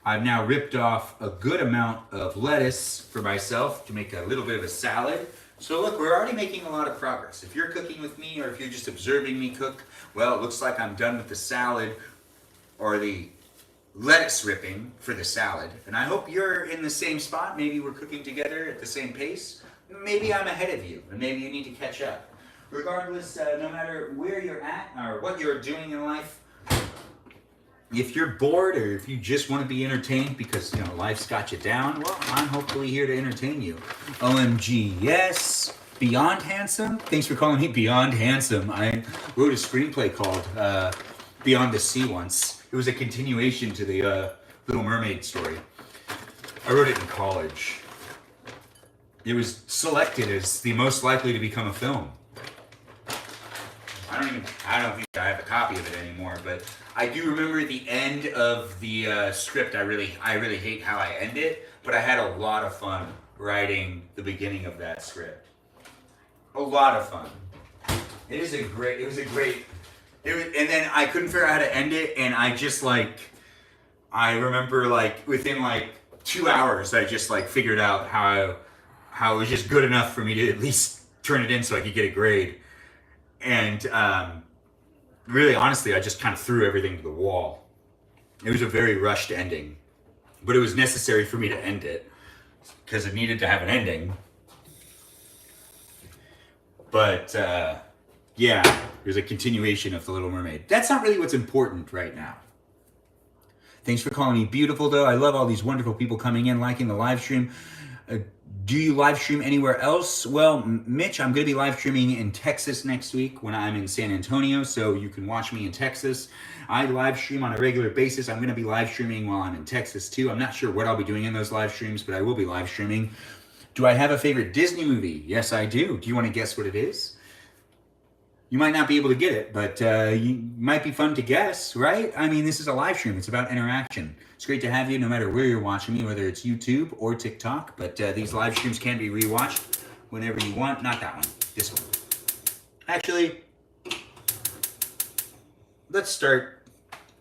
I've now ripped off a good amount of lettuce for myself to make a little bit of a salad. So look, we're already making a lot of progress. If you're cooking with me, or if you're just observing me cook, well, it looks like I'm done with the salad, or the lettuce ripping for the salad. And I hope you're in the same spot. Maybe we're cooking together at the same pace. Maybe I'm ahead of you, and maybe you need to catch up. Regardless, no matter where you're at or what you're doing in life, if you're bored, or if you just want to be entertained because, you know, life's got you down, well, I'm hopefully here to entertain you. OMG, yes. Beyond Handsome? Thanks for calling me Beyond Handsome. I wrote a screenplay called Beyond the Sea once. It was a continuation to the Little Mermaid story. I wrote it in college. It was selected as the most likely to become a film. I don't think I have a copy of it anymore, but I do remember the end of the script. I really hate how I end it, but I had a lot of fun writing the beginning of that script. A lot of fun. And then I couldn't figure out how to end it, and I remember within 2 hours, I just figured out how it was just good enough for me to at least turn it in so I could get a grade. And really, honestly, I just kind of threw everything to the wall. It was a very rushed ending, but it was necessary for me to end it because it needed to have an ending. But yeah, there's a continuation of The Little Mermaid. That's not really what's important right now. Thanks for calling me beautiful, though. I love all these wonderful people coming in, liking the live stream. Do you live stream anywhere else? Well, Mitch, I'm going to be live streaming in Texas next week when I'm in San Antonio, so you can watch me in Texas. I live stream on a regular basis. I'm going to be live streaming while I'm in Texas, too. I'm not sure what I'll be doing in those live streams, but I will be live streaming. Do I have a favorite Disney movie? Yes, I do. Do you want to guess what it is? You might not be able to get it, but you might be fun to guess, right? I mean, this is a live stream. It's about interaction. It's great to have you no matter where you're watching me, whether it's YouTube or TikTok. But these live streams can be rewatched whenever you want. Not that one. This one. Actually, let's start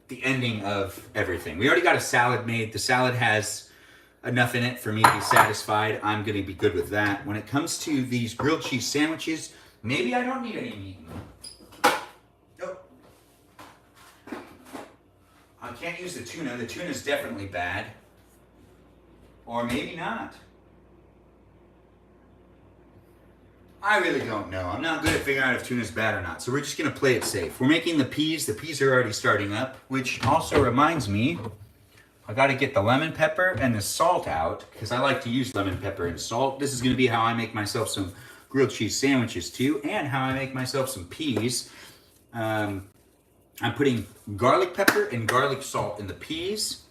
the ending of everything. We already got a salad made. The salad has enough in it for me to be satisfied. I'm going to be good with that. When it comes to these grilled cheese sandwiches, maybe I don't need any meat in them. Nope. I can't use the tuna. The tuna's definitely bad. Or maybe not. I really don't know. I'm not good at figuring out if tuna's bad or not. So we're just going to play it safe. We're making the peas. The peas are already starting up, which also reminds me, I got to get the lemon pepper and the salt out because I like to use lemon pepper and salt. This is going to be how I make myself some grilled cheese sandwiches too, and how I make myself some peas. I'm putting garlic pepper and garlic salt in the peas.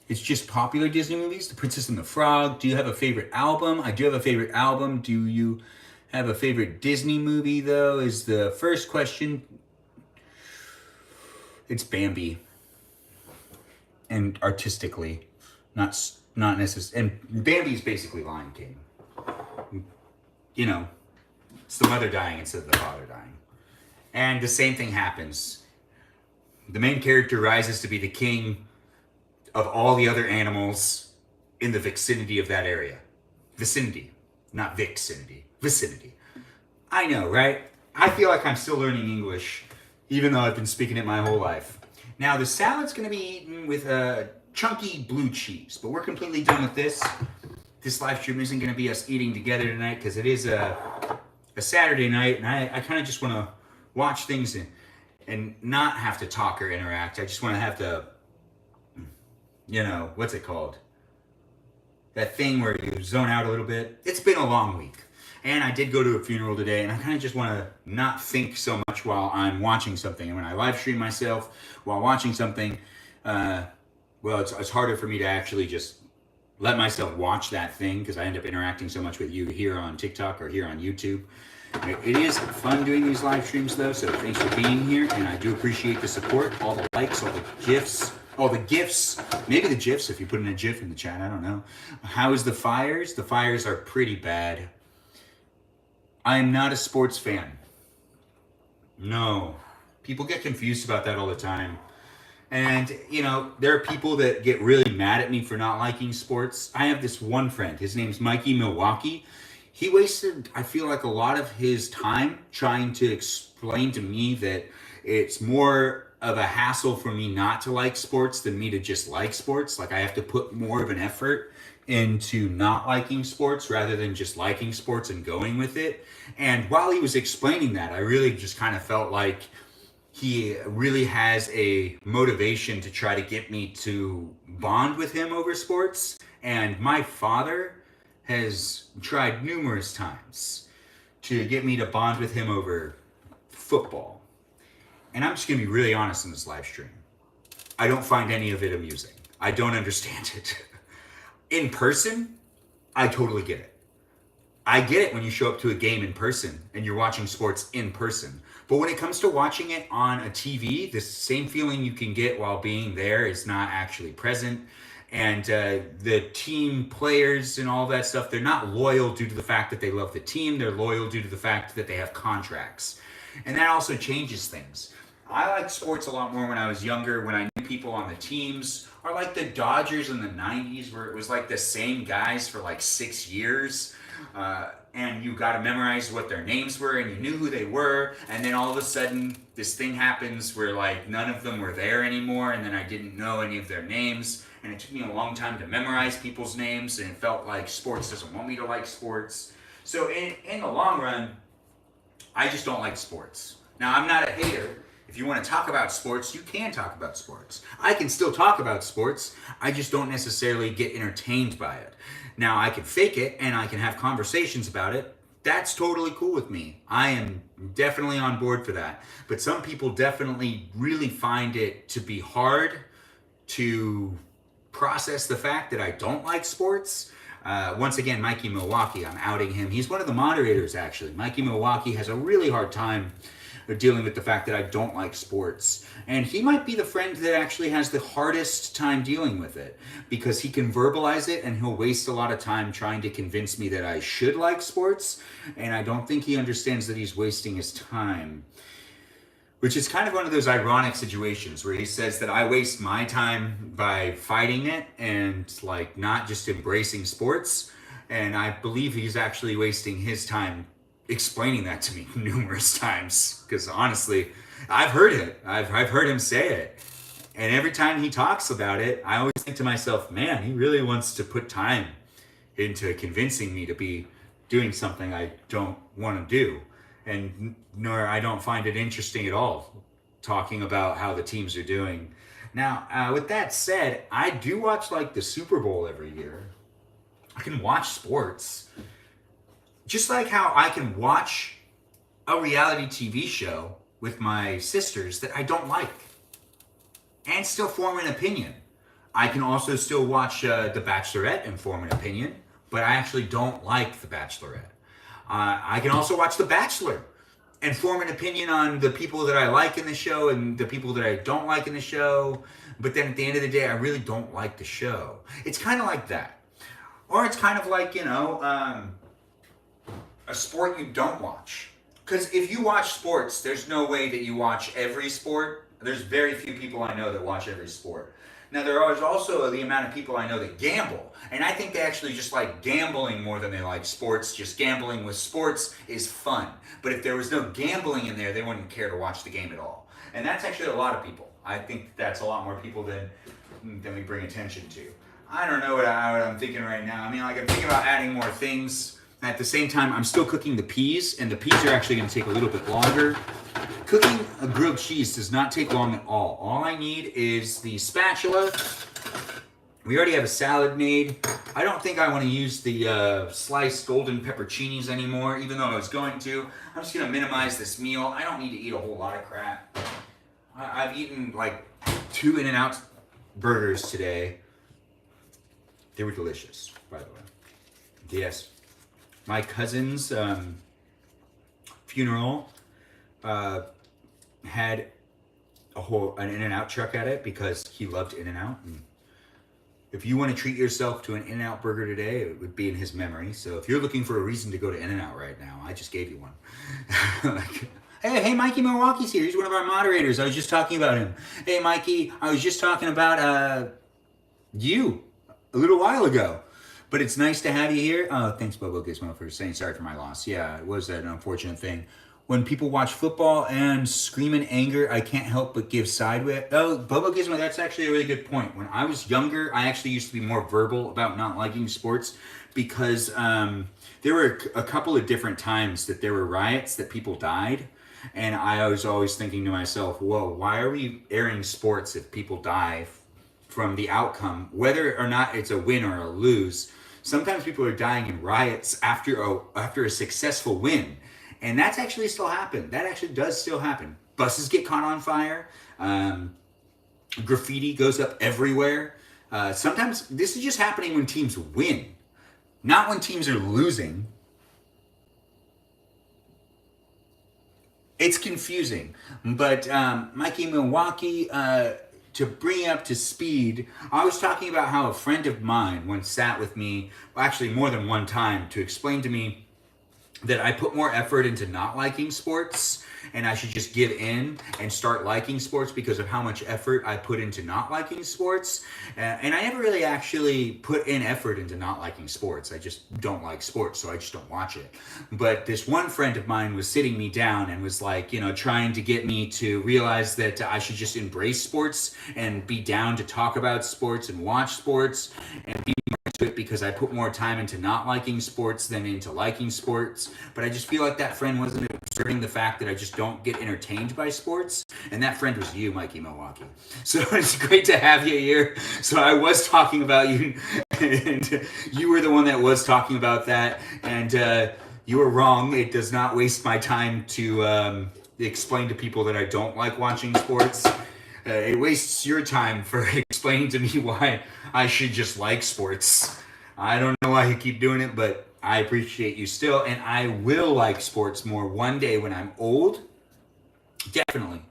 It's just popular Disney movies. The Princess and the Frog. Do you have a favorite album? I do have a favorite album. Do you have a favorite Disney movie, though? Is the first question. It's Bambi. And artistically, not necessarily. And Bambi is basically Lion King. You know, it's the mother dying instead of the father dying. And the same thing happens. The main character rises to be the king of all the other animals in the vicinity of that area. Vicinity, not vicinity. Vicinity. I know, right? I feel like I'm still learning English, even though I've been speaking it my whole life. Now, the salad's going to be eaten with a chunky blue cheese, but we're completely done with this. This live stream isn't going to be us eating together tonight because it is a Saturday night, and I kind of just want to watch things and not have to talk or interact. I just want to have to, you know, what's it called? That thing where you zone out a little bit. It's been a long week. And I did go to a funeral today, and I kind of just want to not think so much while I'm watching something. And when I live stream myself while watching something, well, it's harder for me to actually just let myself watch that thing because I end up interacting so much with you here on TikTok or here on YouTube. It is fun doing these live streams, though, so thanks for being here, and I do appreciate the support, all the likes, all the gifts, maybe the GIFs if you put in a GIF in the chat, I don't know. How is the fires? The fires are pretty bad. I am not a sports fan. No. People get confused about that all the time. And, you know, there are people that get really mad at me for not liking sports. I have this one friend. His name's Mikey Milwaukee. He wasted, I feel like, a lot of his time trying to explain to me that it's more of a hassle for me not to like sports than me to just like sports. Like, I have to put more of an effort into not liking sports rather than just liking sports and going with it. And while he was explaining that, I really just kind of felt like he really has a motivation to try to get me to bond with him over sports. And my father has tried numerous times to get me to bond with him over football. And I'm just going to be really honest in this live stream. I don't find any of it amusing. I don't understand it. In person, I totally get it. I get it when you show up to a game in person and you're watching sports in person. But when it comes to watching it on a TV, the same feeling you can get while being there is not actually present. And the team players and all that stuff, they're not loyal due to the fact that they love the team. They're loyal due to the fact that they have contracts. And that also changes things. I liked sports a lot more when I was younger, when I knew people on the teams, or like the Dodgers in the 90s, where it was like the same guys for like 6 years. And you got to memorize what their names were, and you knew who they were, and then all of a sudden this thing happens where like none of them were there anymore, and then I didn't know any of their names, and it took me a long time to memorize people's names, and it felt like sports doesn't want me to like sports. So in the long run, I just don't like sports. Now, I'm not a hater. If you want to talk about sports, you can talk about sports. I can still talk about sports. I just don't necessarily get entertained by it. Now, I can fake it and I can have conversations about it. That's totally cool with me. I am definitely on board for that. But some people definitely really find it to be hard to process the fact that I don't like sports. Once again, Mikey Milwaukee, I'm outing him. He's one of the moderators, actually. Mikey Milwaukee has a really hard time dealing with the fact that I don't like sports. And he might be the friend that actually has the hardest time dealing with it, because he can verbalize it and he'll waste a lot of time trying to convince me that I should like sports. And I don't think he understands that he's wasting his time. Which is kind of one of those ironic situations where he says that I waste my time by fighting it and like not just embracing sports. And I believe he's actually wasting his time explaining that to me numerous times. Because honestly, I've heard it. I've heard him say it. And every time he talks about it, I always think to myself, man, he really wants to put time into convincing me to be doing something I don't want to do. And nor I don't find it interesting at all, talking about how the teams are doing. Now, with that said, I do watch like the Super Bowl every year. I can watch sports. Just like how I can watch a reality TV show with my sisters that I don't like and still form an opinion. I can also still watch The Bachelorette and form an opinion, but I actually don't like The Bachelorette. I can also watch The Bachelor and form an opinion on the people that I like in the show and the people that I don't like in the show. But then at the end of the day, I really don't like the show. It's kind of like that. Or it's kind of like, a sport you don't watch. Because if you watch sports, there's no way that you watch every sport. There's very few people I know that watch every sport. Now, there is also the amount of people I know that gamble. And I think they actually just like gambling more than they like sports. Just gambling with sports is fun. But if there was no gambling in there, they wouldn't care to watch the game at all. And that's actually a lot of people. I think that's a lot more people than we bring attention to. I don't know what I'm thinking right now. I mean, like I'm thinking about adding more things. At the same time, I'm still cooking the peas, and the peas are actually going to take a little bit longer. Cooking a grilled cheese does not take long at all. All I need is the spatula. We already have a salad made. I don't think I want to use the sliced golden pepperoncinis anymore, even though I was going to. I'm just going to minimize this meal. I don't need to eat a whole lot of crap. I've eaten like 2 In-N-Out burgers today. They were delicious, by the way. Yes. My cousin's funeral had an In-N-Out truck at it because he loved In-N-Out. And if you want to treat yourself to an In-N-Out burger today, it would be in his memory. So if you're looking for a reason to go to In-N-Out right now, I just gave you one. Hey, Mikey Milwaukee's here. He's one of our moderators. I was just talking about him. Hey, Mikey, I was just talking about you a little while ago. But it's nice to have you here. Oh, thanks, Bobo Gizmo, for saying sorry for my loss. Yeah, it was an unfortunate thing. When people watch football and scream in anger, I can't help but give sideway. Oh, Bobo Gizmo, that's actually a really good point. When I was younger, I actually used to be more verbal about not liking sports because there were a couple of different times that there were riots that people died. And I was always thinking to myself, whoa, why are we airing sports if people die from the outcome, whether or not it's a win or a lose? Sometimes people are dying in riots after a successful win. And that's actually still happened. That actually does still happen. Buses get caught on fire. Graffiti goes up everywhere. Sometimes this is just happening when teams win, not when teams are losing. It's confusing. But Mikey Milwaukee, to bring you up to speed, I was talking about how a friend of mine once sat with me, actually more than one time, to explain to me that I put more effort into not liking sports and I should just give in and start liking sports because of how much effort I put into not liking sports. And I never really actually put in effort into not liking sports. I just don't like sports, so I just don't watch it. But this one friend of mine was sitting me down and was like, trying to get me to realize that I should just embrace sports and be down to talk about sports and watch sports and be more into it because I put more time into not liking sports than into liking sports. But I just feel like that friend wasn't observing the fact that I just don't get entertained by sports. And that friend was you, Mikey Milwaukee. So it's great to have you here. So I was talking about you, and you were the one that was talking about that. And you were wrong. It does not waste my time to explain to people that I don't like watching sports. It wastes your time for explaining to me why I should just like sports. I don't know why you keep doing it, but I appreciate you still, and I will like sports more one day when I'm old. Definitely.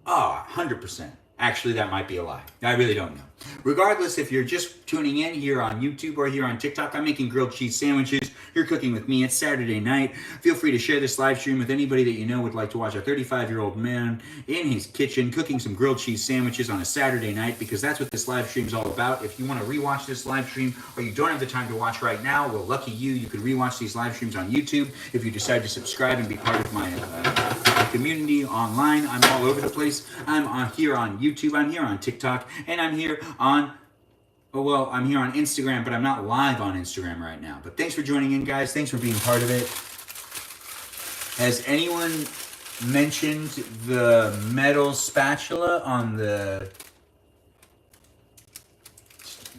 100%. Actually, that might be a lie. I really don't know. Regardless, if you're just tuning in here on YouTube or here on TikTok, I'm making grilled cheese sandwiches. You're cooking with me. It's Saturday night. Feel free to share this live stream with anybody that you know would like to watch a 35-year-old man in his kitchen cooking some grilled cheese sandwiches on a Saturday night, because that's what this live stream is all about. If you want to rewatch this live stream or you don't have the time to watch right now, well, lucky you. You could rewatch these live streams on YouTube if you decide to subscribe and be part of my community online. I'm all over the place. I'm here on YouTube. I'm here on TikTok. And I'm here on I'm here on Instagram, but I'm not live on Instagram right now. But thanks for joining in, guys. Thanks for being part of it. Has anyone mentioned the metal spatula on the...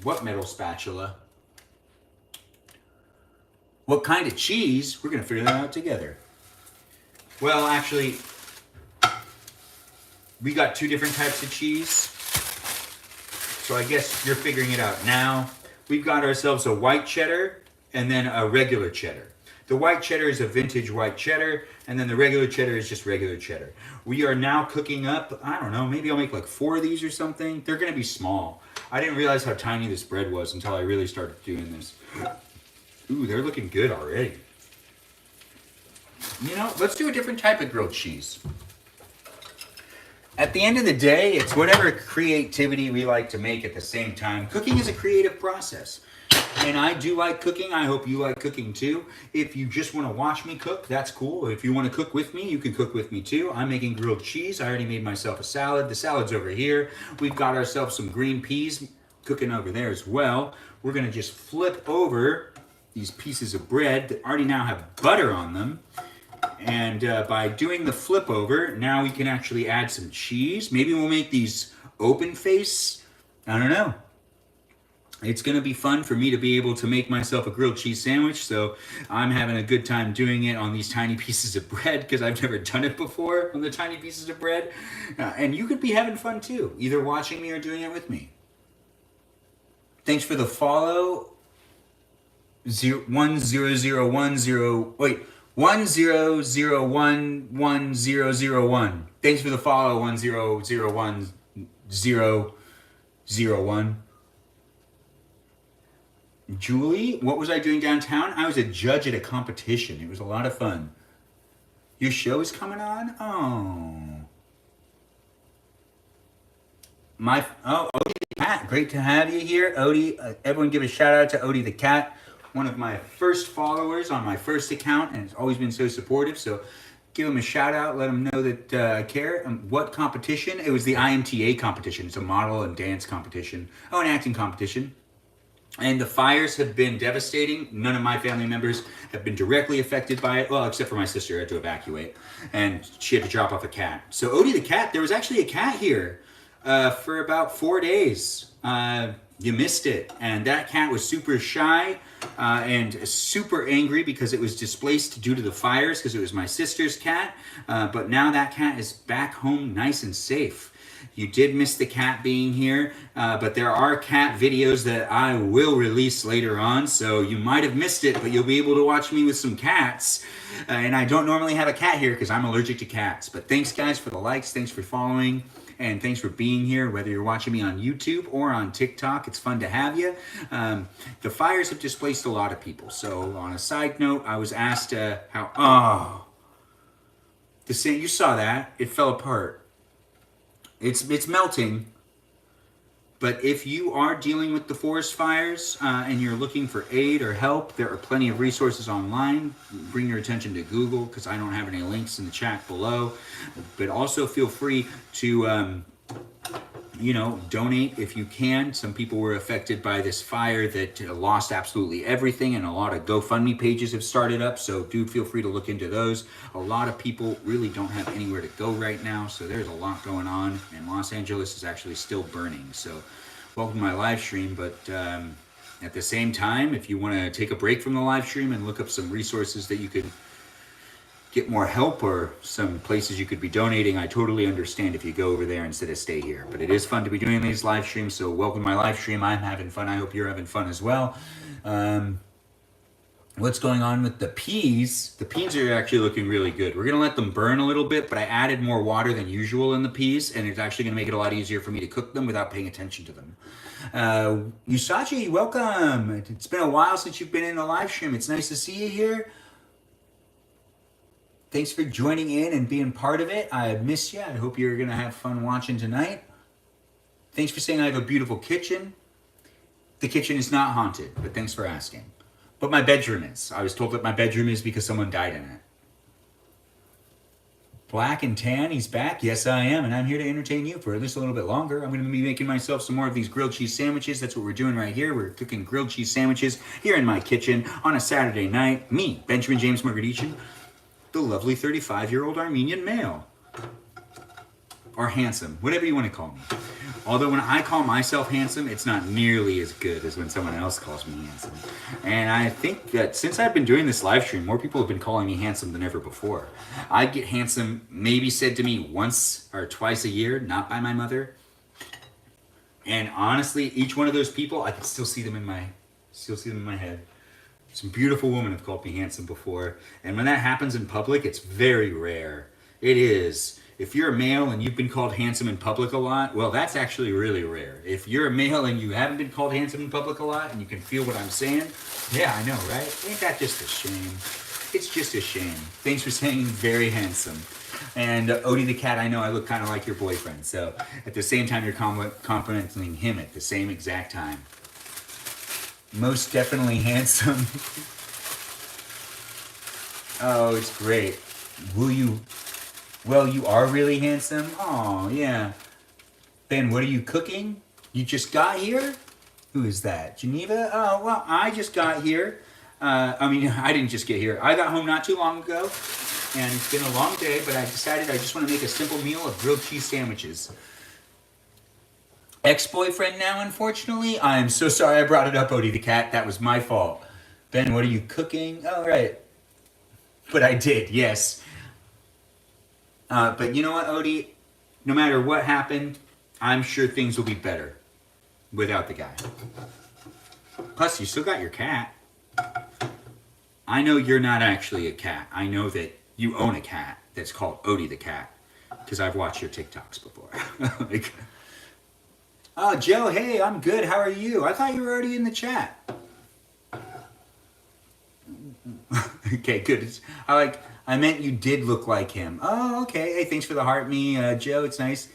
What metal spatula? What kind of cheese? We're going to figure that out together. Well, actually, We got two different types of cheese. So I guess you're figuring it out now. We've got ourselves a white cheddar and then a regular cheddar. The white cheddar is a vintage white cheddar, and then the regular cheddar is just regular cheddar. We are now cooking up, I don't know, maybe I'll make like 4 of these or something. They're gonna be small. I didn't realize how tiny this bread was until I really started doing this. Ooh, they're looking good already. You know, let's do a different type of grilled cheese. At the end of the day, it's whatever creativity we like to make at the same time. Cooking is a creative process. And I do like cooking. I hope you like cooking too. If you just want to watch me cook, that's cool. If you want to cook with me, you can cook with me too. I'm making grilled cheese. I already made myself a salad. The salad's over here. We've got ourselves some green peas cooking over there as well. We're going to just flip over these pieces of bread that already now have butter on them. And by doing the flip over, now we can actually add some cheese. Maybe we'll make these open face. I don't know. It's going to be fun for me to be able to make myself a grilled cheese sandwich, so I'm having a good time doing it on these tiny pieces of bread because I've never done it before on the tiny pieces of bread. And you could be having fun too, either watching me or doing it with me. Thanks for the follow. 10011001. Thanks for the follow. 10011001. Julie, what was I doing downtown? I was a judge at a competition. It was a lot of fun. Your show is coming on? Oh. Odie the cat. Great to have you here. Odie, everyone give a shout out to Odie the cat. One of my first followers on my first account, and has always been so supportive. So give him a shout out. Let him know that I care. What competition? It was the IMTA competition. It's a model and dance competition. Oh, an acting competition. And the fires have been devastating. None of my family members have been directly affected by it. Well, except for my sister, who had to evacuate. And she had to drop off a cat. So Odie the cat, there was actually a cat here for about 4 days. You missed it. And that cat was super shy and super angry because it was displaced due to the fires because it was my sister's cat. But now that cat is back home nice and safe. You did miss the cat being here, but there are cat videos that I will release later on, so you might have missed it, but you'll be able to watch me with some cats. And I don't normally have a cat here because I'm allergic to cats. But thanks, guys, for the likes. Thanks for following. And thanks for being here, whether you're watching me on YouTube or on TikTok. It's fun to have you. The fires have displaced a lot of people. So on a side note, I was asked you saw that. It fell apart. It's melting, but if you are dealing with the forest fires and you're looking for aid or help, there are plenty of resources online. Bring your attention to Google because I don't have any links in the chat below, but also feel free to donate if you can. Some people were affected by this fire that lost absolutely everything, and a lot of GoFundMe pages have started up, so do feel free to look into those. A lot of people really don't have anywhere to go right now, so there's a lot going on, and Los Angeles is actually still burning. So welcome to my live stream, but at the same time, if you want to take a break from the live stream and look up some resources that you could get more help or some places you could be donating, I totally understand if you go over there instead of stay here. But it is fun to be doing these live streams, so welcome to my live stream. I'm having fun. I hope you're having fun as well. What's going on with the peas? The peas are actually looking really good. We're going to let them burn a little bit, but I added more water than usual in the peas, and it's actually going to make it a lot easier for me to cook them without paying attention to them. Yusachi, welcome. It's been a while since you've been in the live stream. It's nice to see you here. Thanks for joining in and being part of it. I miss you. I hope you're going to have fun watching tonight. Thanks for saying I have a beautiful kitchen. The kitchen is not haunted, but thanks for asking. But my bedroom is. I was told that my bedroom is because someone died in it. Black and Tan, he's back. Yes, I am, and I'm here to entertain you for at least a little bit longer. I'm going to be making myself some more of these grilled cheese sandwiches. That's what we're doing right here. We're cooking grilled cheese sandwiches here in my kitchen on a Saturday night. Me, Benjamin James Margadichin, the lovely 35-year-old Armenian male. Or handsome, whatever you want to call me. Although when I call myself handsome, it's not nearly as good as when someone else calls me handsome. And I think that since I've been doing this live stream, more people have been calling me handsome than ever before. I get handsome maybe said to me once or twice a year, not by my mother. And honestly, each one of those people, I can still see them in my head. Some beautiful women have called me handsome before. And when that happens in public, it's very rare. It is. If you're a male and you've been called handsome in public a lot, well, that's actually really rare. If you're a male and you haven't been called handsome in public a lot and you can feel what I'm saying, yeah, I know, right? Ain't that just a shame? It's just a shame. Thanks for saying very handsome. And Odie the cat, I know I look kind of like your boyfriend. So at the same time, you're complimenting him at the same exact time. Most definitely handsome. Oh, it's great. Well, you are really handsome. Oh, yeah. Ben, what are you cooking? You just got here? Who is that? Geneva? Oh, well, I just got here. I didn't just get here. I got home not too long ago, and it's been a long day, but I decided I just want to make a simple meal of grilled cheese sandwiches. Ex-boyfriend now, unfortunately. I'm so sorry I brought it up, Odie the cat. That was my fault. Ben, what are you cooking? Oh, right. But I did, yes. But you know what, Odie? No matter what happened, I'm sure things will be better without the guy. Plus, you still got your cat. I know you're not actually a cat. I know that you own a cat that's called Odie the cat, because I've watched your TikToks before. Like, oh, Joe, hey, I'm good. How are you? I thought you were already in the chat. Okay, good. I meant you did look like him. Oh, okay. Hey, thanks for the heart me, Joe. It's nice.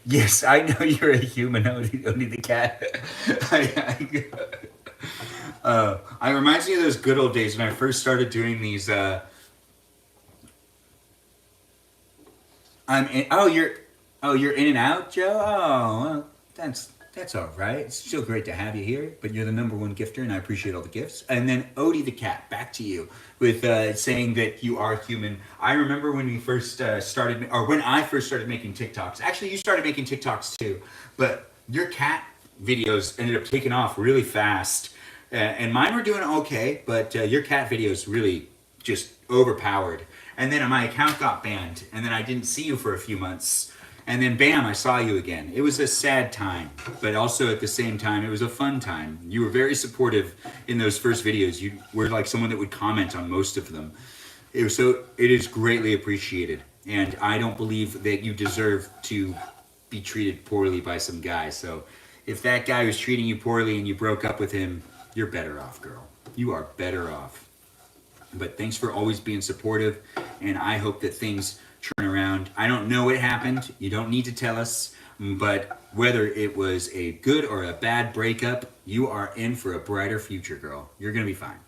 Yes, I know you're a human, Odie the cat. I reminds me of those good old days when I first started doing these. You're in and out, Joe. Oh, well, that's all right. It's still great to have you here, but you're the number one gifter, and I appreciate all the gifts. And then Odie the cat, back to you with saying that you are human. I remember when we first when I first started making TikToks. Actually, you started making TikToks too, but your cat videos ended up taking off really fast. And mine were doing okay, but your cat videos really just overpowered. And then my account got banned, and then I didn't see you for a few months. And then bam, I saw you again. It was a sad time, but also at the same time, it was a fun time. You were very supportive in those first videos. You were like someone that would comment on most of them. It is greatly appreciated. And I don't believe that you deserve to be treated poorly by some guy. So if that guy was treating you poorly and you broke up with him, you're better off, girl. You are better off. But thanks for always being supportive, and I hope that things turn around. I don't know what happened. You don't need to tell us. But whether it was a good or a bad breakup, you are in for a brighter future, girl. You're going to be fine.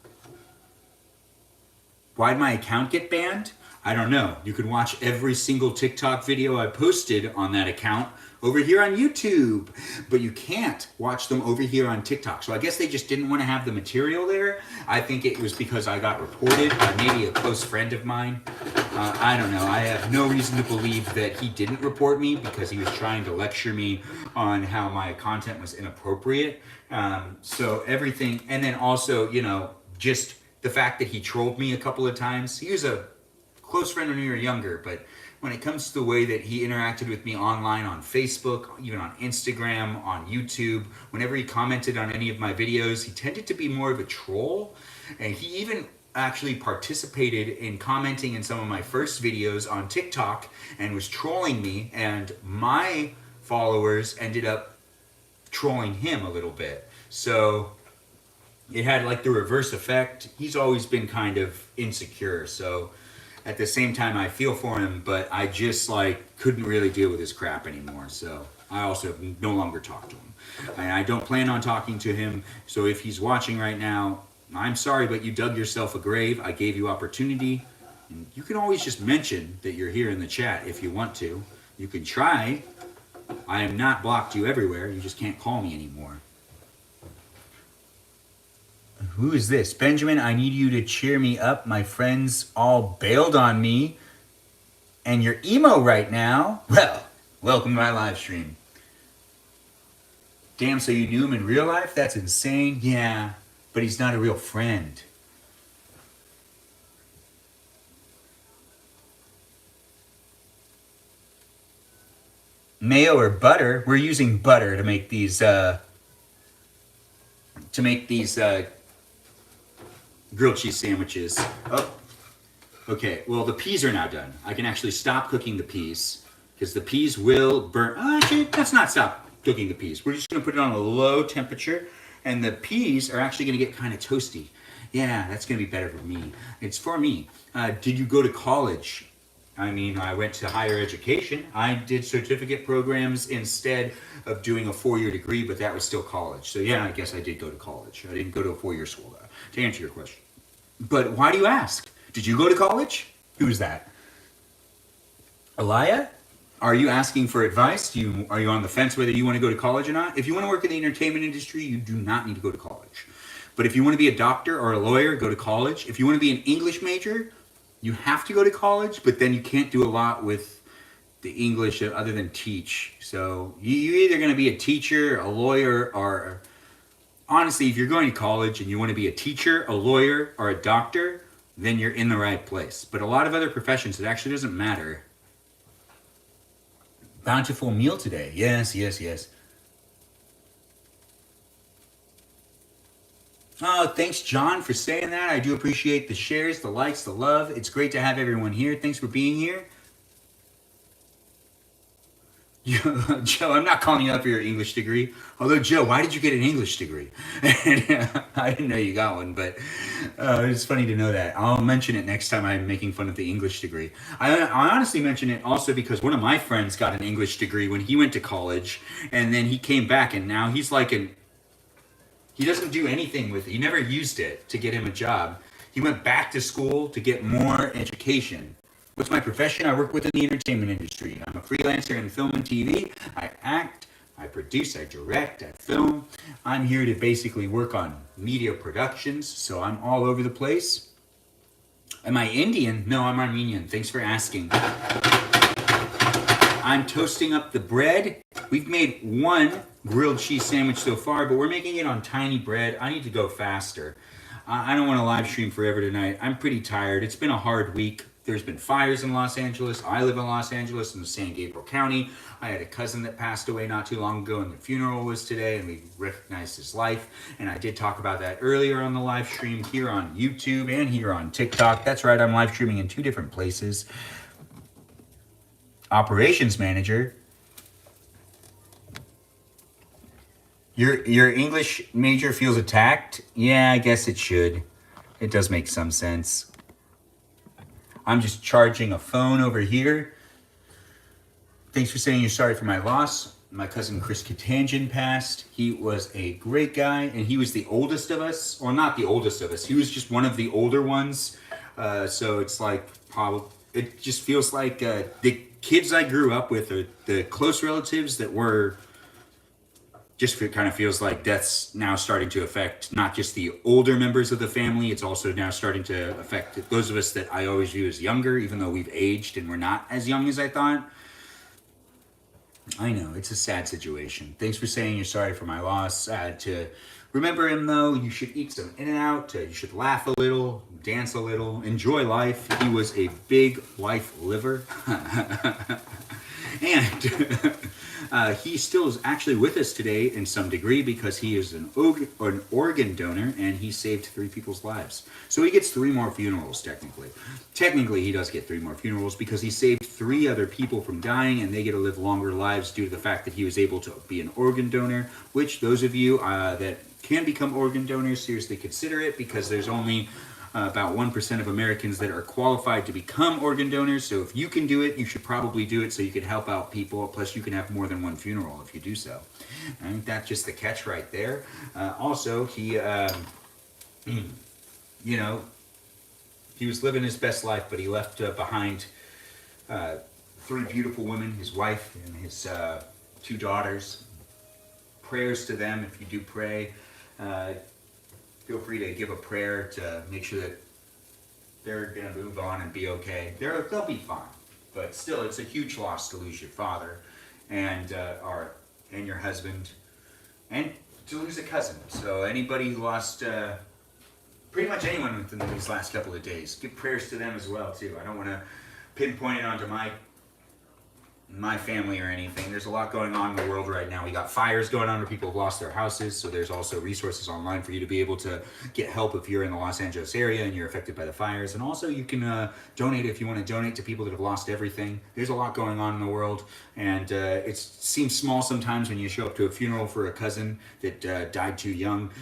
Why'd my account get banned? I don't know. You can watch every single TikTok video I posted on that account over here on YouTube, but you can't watch them over here on TikTok. So I guess they just didn't want to have the material there. I think it was because I got reported by maybe a close friend of mine. I don't know. I have no reason to believe that he didn't report me because he was trying to lecture me on how my content was inappropriate. So everything, and then also, just the fact that he trolled me a couple of times. He was a close friend when we were younger, but when it comes to the way that he interacted with me online, on Facebook, even on Instagram, on YouTube, whenever he commented on any of my videos, he tended to be more of a troll. And he even actually participated in commenting in some of my first videos on TikTok and was trolling me, and my followers ended up trolling him a little bit. So it had like the reverse effect. He's always been kind of insecure, so at the same time, I feel for him, but I just couldn't really deal with his crap anymore. So I also no longer talk to him. And I don't plan on talking to him. So if he's watching right now, I'm sorry, but you dug yourself a grave. I gave you opportunity. And you can always just mention that you're here in the chat if you want to. You can try. I have not blocked you everywhere. You just can't call me anymore. Who is this? Benjamin, I need you to cheer me up. My friends all bailed on me. And you're emo right now. Well, Welcome to my live stream. Damn, so you knew him in real life? That's insane. Yeah, but he's not a real friend. Mayo or butter? We're using butter to make these grilled cheese sandwiches. Oh, okay. Well, the peas are now done. I can actually stop cooking the peas because the peas will burn. Oh, actually, let's not stop cooking the peas. We're just going to put it on a low temperature, and the peas are actually going to get kind of toasty. Yeah, that's going to be better for me. It's for me. Did you go to college? I mean, I went to higher education. I did certificate programs instead of doing a 4-year degree, but that was still college. So yeah, I guess I did go to college. I didn't go to a 4-year school, though, to answer your question. But why do you ask? Did you go to college? Who is that? Elia? Are you asking for advice? Are you on the fence whether you want to go to college or not? If you want to work in the entertainment industry, you do not need to go to college. But if you want to be a doctor or a lawyer, go to college. If you want to be an English major, you have to go to college, but then you can't do a lot with the English other than teach. So you're either going to be a teacher, a lawyer, or honestly, if you're going to college and you want to be a teacher, a lawyer, or a doctor, then you're in the right place. But a lot of other professions, it actually doesn't matter. Bountiful meal today. Yes, yes, yes. Oh, thanks, John, for saying that. I do appreciate the shares, the likes, the love. It's great to have everyone here. Thanks for being here. Joe, I'm not calling you up for your English degree. Although, Joe, why did you get an English degree? I didn't know you got one, but it's funny to know that. I'll mention it next time I'm making fun of the English degree. I honestly mention it also because one of my friends got an English degree when he went to college, and then he came back, and now he's like he doesn't do anything with it. He never used it to get him a job. He went back to school to get more education. What's my profession? I work within the entertainment industry. I'm a freelancer in film and TV. I act, I produce, I direct, I film. I'm here to basically work on media productions, so I'm all over the place. Am I Indian? No, I'm Armenian. Thanks for asking. I'm toasting up the bread. We've made one grilled cheese sandwich so far, but we're making it on tiny bread. I need to go faster. I don't want to live stream forever tonight. I'm pretty tired. It's been a hard week. There's been fires in Los Angeles. I live in Los Angeles in the San Gabriel County. I had a cousin that passed away not too long ago, and the funeral was today, and we recognized his life. And I did talk about that earlier on the live stream here on YouTube and here on TikTok. That's right, I'm live streaming in 2 different places. Operations manager. Your English major feels attacked? Yeah, I guess it should. It does make some sense. I'm just charging a phone over here. Thanks for saying you're sorry for my loss. My cousin Chris Katangian passed. He was a great guy, and he was the oldest of us. Or not the oldest of us. He was just one of the older ones. So it's like, it just feels like the kids I grew up with are the close relatives that were, just kind of feels like death's now starting to affect not just the older members of the family, it's also now starting to affect those of us that I always view as younger, even though we've aged and we're not as young as I thought. I know, it's a sad situation. Thanks for saying you're sorry for my loss. To remember him, though, you should eat some In-N-Out, you should laugh a little, dance a little, enjoy life. He was a big life liver. And he still is actually with us today in some degree because he is an organ donor, and he saved 3 people's lives. So he gets 3 more funerals, technically. Technically, he does get 3 more funerals because he saved 3 other people from dying, and they get to live longer lives due to the fact that he was able to be an organ donor, which those of you that can become organ donors, seriously consider it, because there's only about 1% of Americans that are qualified to become organ donors. So if you can do it, you should probably do it so you can help out people. Plus, you can have more than 1 funeral if you do so. I think that's just the catch right there. Also, he, you know, he was living his best life, but he left behind 3 beautiful women, his wife and his 2 daughters. Prayers to them if you do pray. Feel free to give a prayer to make sure that they're going to move on and be okay. They'll be fine. But still, it's a huge loss to lose your father. and and your husband, and to lose a cousin. So anybody who lost pretty much anyone within these last couple of days, give prayers to them as well too. I don't want to pinpoint it onto my family or anything. There's a lot going on in the world right now. We got fires going on where people have lost their houses, so there's also resources online for you to be able to get help if you're in the Los Angeles area and you're affected by the fires. And also you can donate if you want to donate to people that have lost everything. There's a lot going on in the world, and it seems small sometimes when you show up to a funeral for a cousin that died too young,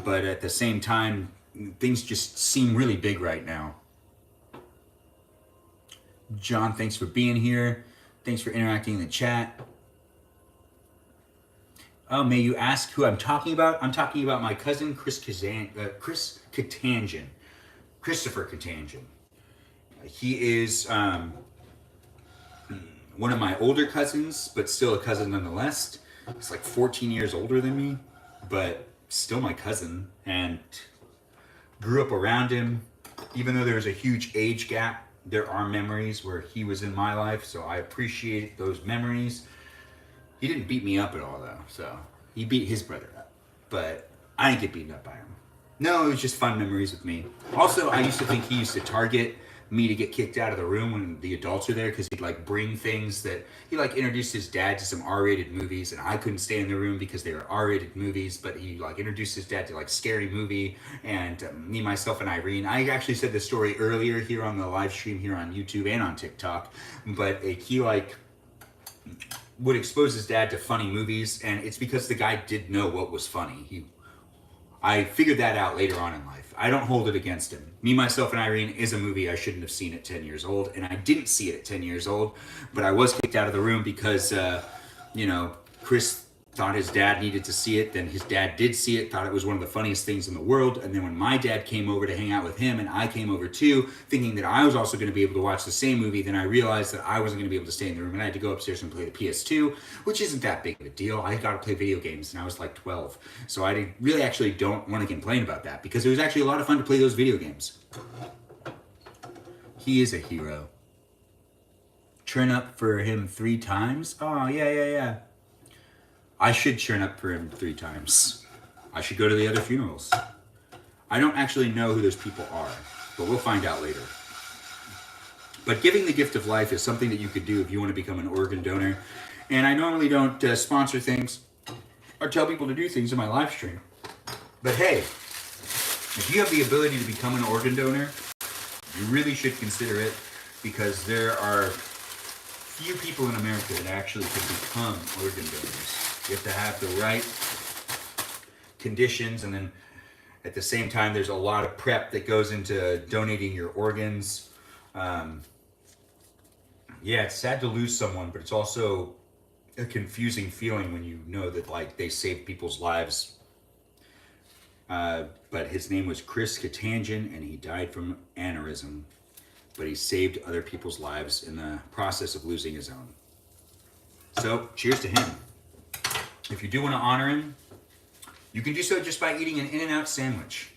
but at the same time, things just seem really big right now. John, thanks for being here. Thanks for interacting in the chat. Oh, may you ask who I'm talking about? I'm talking about my cousin Chris Kattangian. Christopher Kattangian. He is one of my older cousins, but still a cousin nonetheless. He's like 14 years older than me, but still my cousin, and grew up around him. Even though there's a huge age gap, there are memories where he was in my life, so I appreciate those memories. He didn't beat me up at all, though, so he beat his brother up, but I didn't get beaten up by him. No, it was just fun memories with me. Also, I used to think he used to target me to get kicked out of the room when the adults are there, because he'd like bring things that he like introduced his dad to some R-rated movies, and I couldn't stay in the room because they were R-rated movies, but he like introduced his dad to like Scary Movie, and me, myself, and Irene. I actually said this story earlier here on the live stream here on YouTube and on TikTok, but he like would expose his dad to funny movies, and it's because the guy did know what was funny. I figured that out later on in life. I don't hold it against him. Me, Myself, and Irene is a movie I shouldn't have seen at 10 years old, and I didn't see it at 10 years old, but I was kicked out of the room because, Chris thought his dad needed to see it, then his dad did see it, thought it was one of the funniest things in the world, and then when my dad came over to hang out with him, and I came over too, thinking that I was also going to be able to watch the same movie, then I realized that I wasn't going to be able to stay in the room, and I had to go upstairs and play the PS2, which isn't that big of a deal. I got to play video games, and I was like 12, so I really actually don't want to complain about that, because it was actually a lot of fun to play those video games. He is a hero. Turn up for him 3 times? Oh, yeah. I should churn up for him 3 times. I should go to the other funerals. I don't actually know who those people are, but we'll find out later. But giving the gift of life is something that you could do if you want to become an organ donor. And I normally don't sponsor things or tell people to do things in my live stream. But hey, if you have the ability to become an organ donor, you really should consider it, because there are few people in America that actually can become organ donors. You have to have the right conditions, and then at the same time, there's a lot of prep that goes into donating your organs. It's sad to lose someone, but it's also a confusing feeling when you know that like they saved people's lives. But his name was Chris Kattangian, and he died from aneurysm, but he saved other people's lives in the process of losing his own. So cheers to him. If you do want to honor him, you can do so just by eating an In-N-Out sandwich.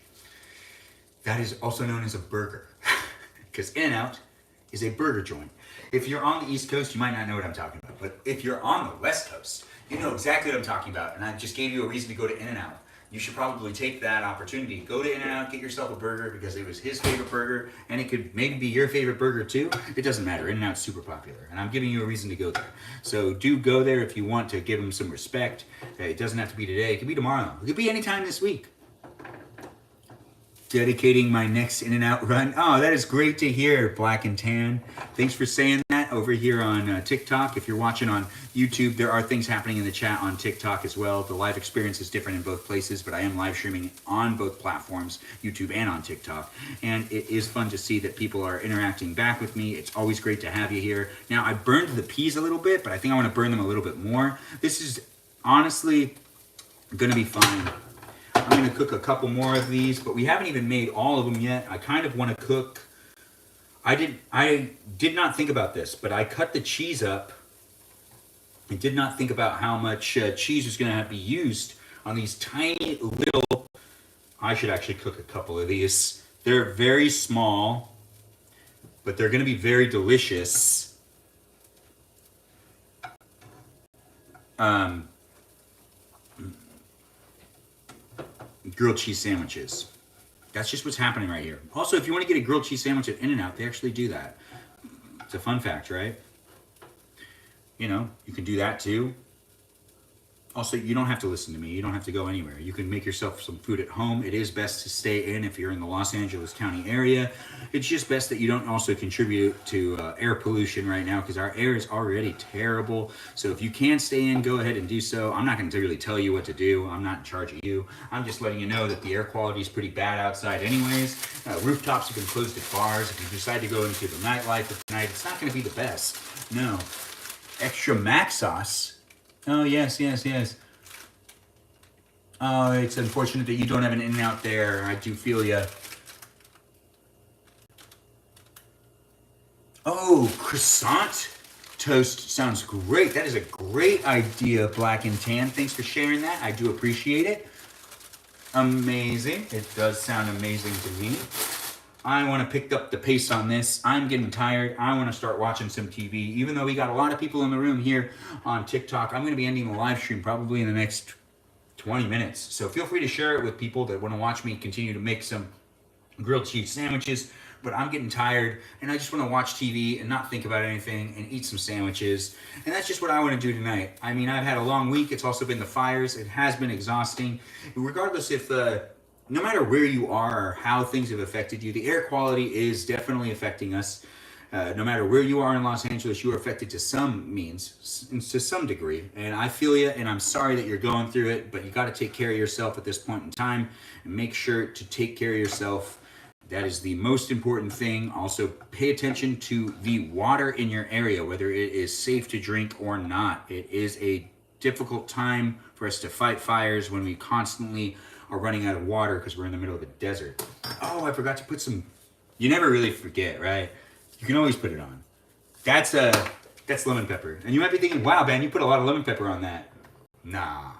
That is also known as a burger, because In-N-Out is a burger joint. If you're on the East Coast, you might not know what I'm talking about, but if you're on the West Coast, you know exactly what I'm talking about, and I just gave you a reason to go to In-N-Out. You should probably take that opportunity. Go to In-N-Out, get yourself a burger, because it was his favorite burger, and it could maybe be your favorite burger too. It doesn't matter. In-N-Out's super popular, and I'm giving you a reason to go there. So do go there if you want to give him some respect. It doesn't have to be today. It could be tomorrow. It could be anytime this week. Dedicating my next In-N-Out run. Oh, that is great to hear, Black and Tan. Thanks for saying that over here on TikTok. If you're watching on YouTube, there are things happening in the chat on TikTok as well. The live experience is different in both places, but I am live streaming on both platforms, YouTube and on TikTok. And it is fun to see that people are interacting back with me. It's always great to have you here. Now, I burned the peas a little bit, but I think I want to burn them a little bit more. This is honestly going to be fine. I'm going to cook a couple more of these, but we haven't even made all of them yet. I kind of want to cook. I did not think about this, but I cut the cheese up. I did not think about how much cheese was going to have to be used on these tiny little. I should actually cook a couple of these. They're very small, but they're going to be very delicious. grilled cheese sandwiches. That's just what's happening right here. Also, if you want to get a grilled cheese sandwich at In-N-Out, they actually do that. It's a fun fact, right? You know, you can do that too. Also, you don't have to listen to me. You don't have to go anywhere. You can make yourself some food at home. It is best to stay in if you're in the Los Angeles County area. It's just best that you don't also contribute to air pollution right now, because our air is already terrible. So if you can stay in, go ahead and do so. I'm not going to really tell you what to do. I'm not in charge of you. I'm just letting you know that the air quality is pretty bad outside anyways. Rooftops have been closed at bars. If you decide to go into the nightlife at night, it's not going to be the best. No. Extra mac sauce. Oh, yes. Oh, it's unfortunate that you don't have an In-N-Out there. I do feel ya. Oh, croissant toast sounds great. That is a great idea, Black and Tan. Thanks for sharing that. I do appreciate it. Amazing. It does sound amazing to me. I want to pick up the pace on this. I'm getting tired. I want to start watching some TV. Even though we got a lot of people in the room here on TikTok, I'm going to be ending the live stream probably in the next 20 minutes. So feel free to share it with people that want to watch me continue to make some grilled cheese sandwiches. But I'm getting tired and I just want to watch TV and not think about anything and eat some sandwiches. And that's just what I want to do tonight. I mean, I've had a long week. It's also been the fires. It has been exhausting. Regardless if no matter where you are or how things have affected you, the air quality is definitely affecting us. No matter where you are in Los Angeles, you are affected to some means, to some degree. And I feel you, and I'm sorry that you're going through it, but you got to take care of yourself at this point in time and make sure to take care of yourself. That is the most important thing. Also, pay attention to the water in your area, whether it is safe to drink or not. It is a difficult time for us to fight fires when we constantly are running out of water because we're in the middle of a desert. Oh, I forgot to put some. You never really forget, right? You can always put it on. That's lemon pepper. And you might be thinking, wow, Ben, you put a lot of lemon pepper on that. Nah,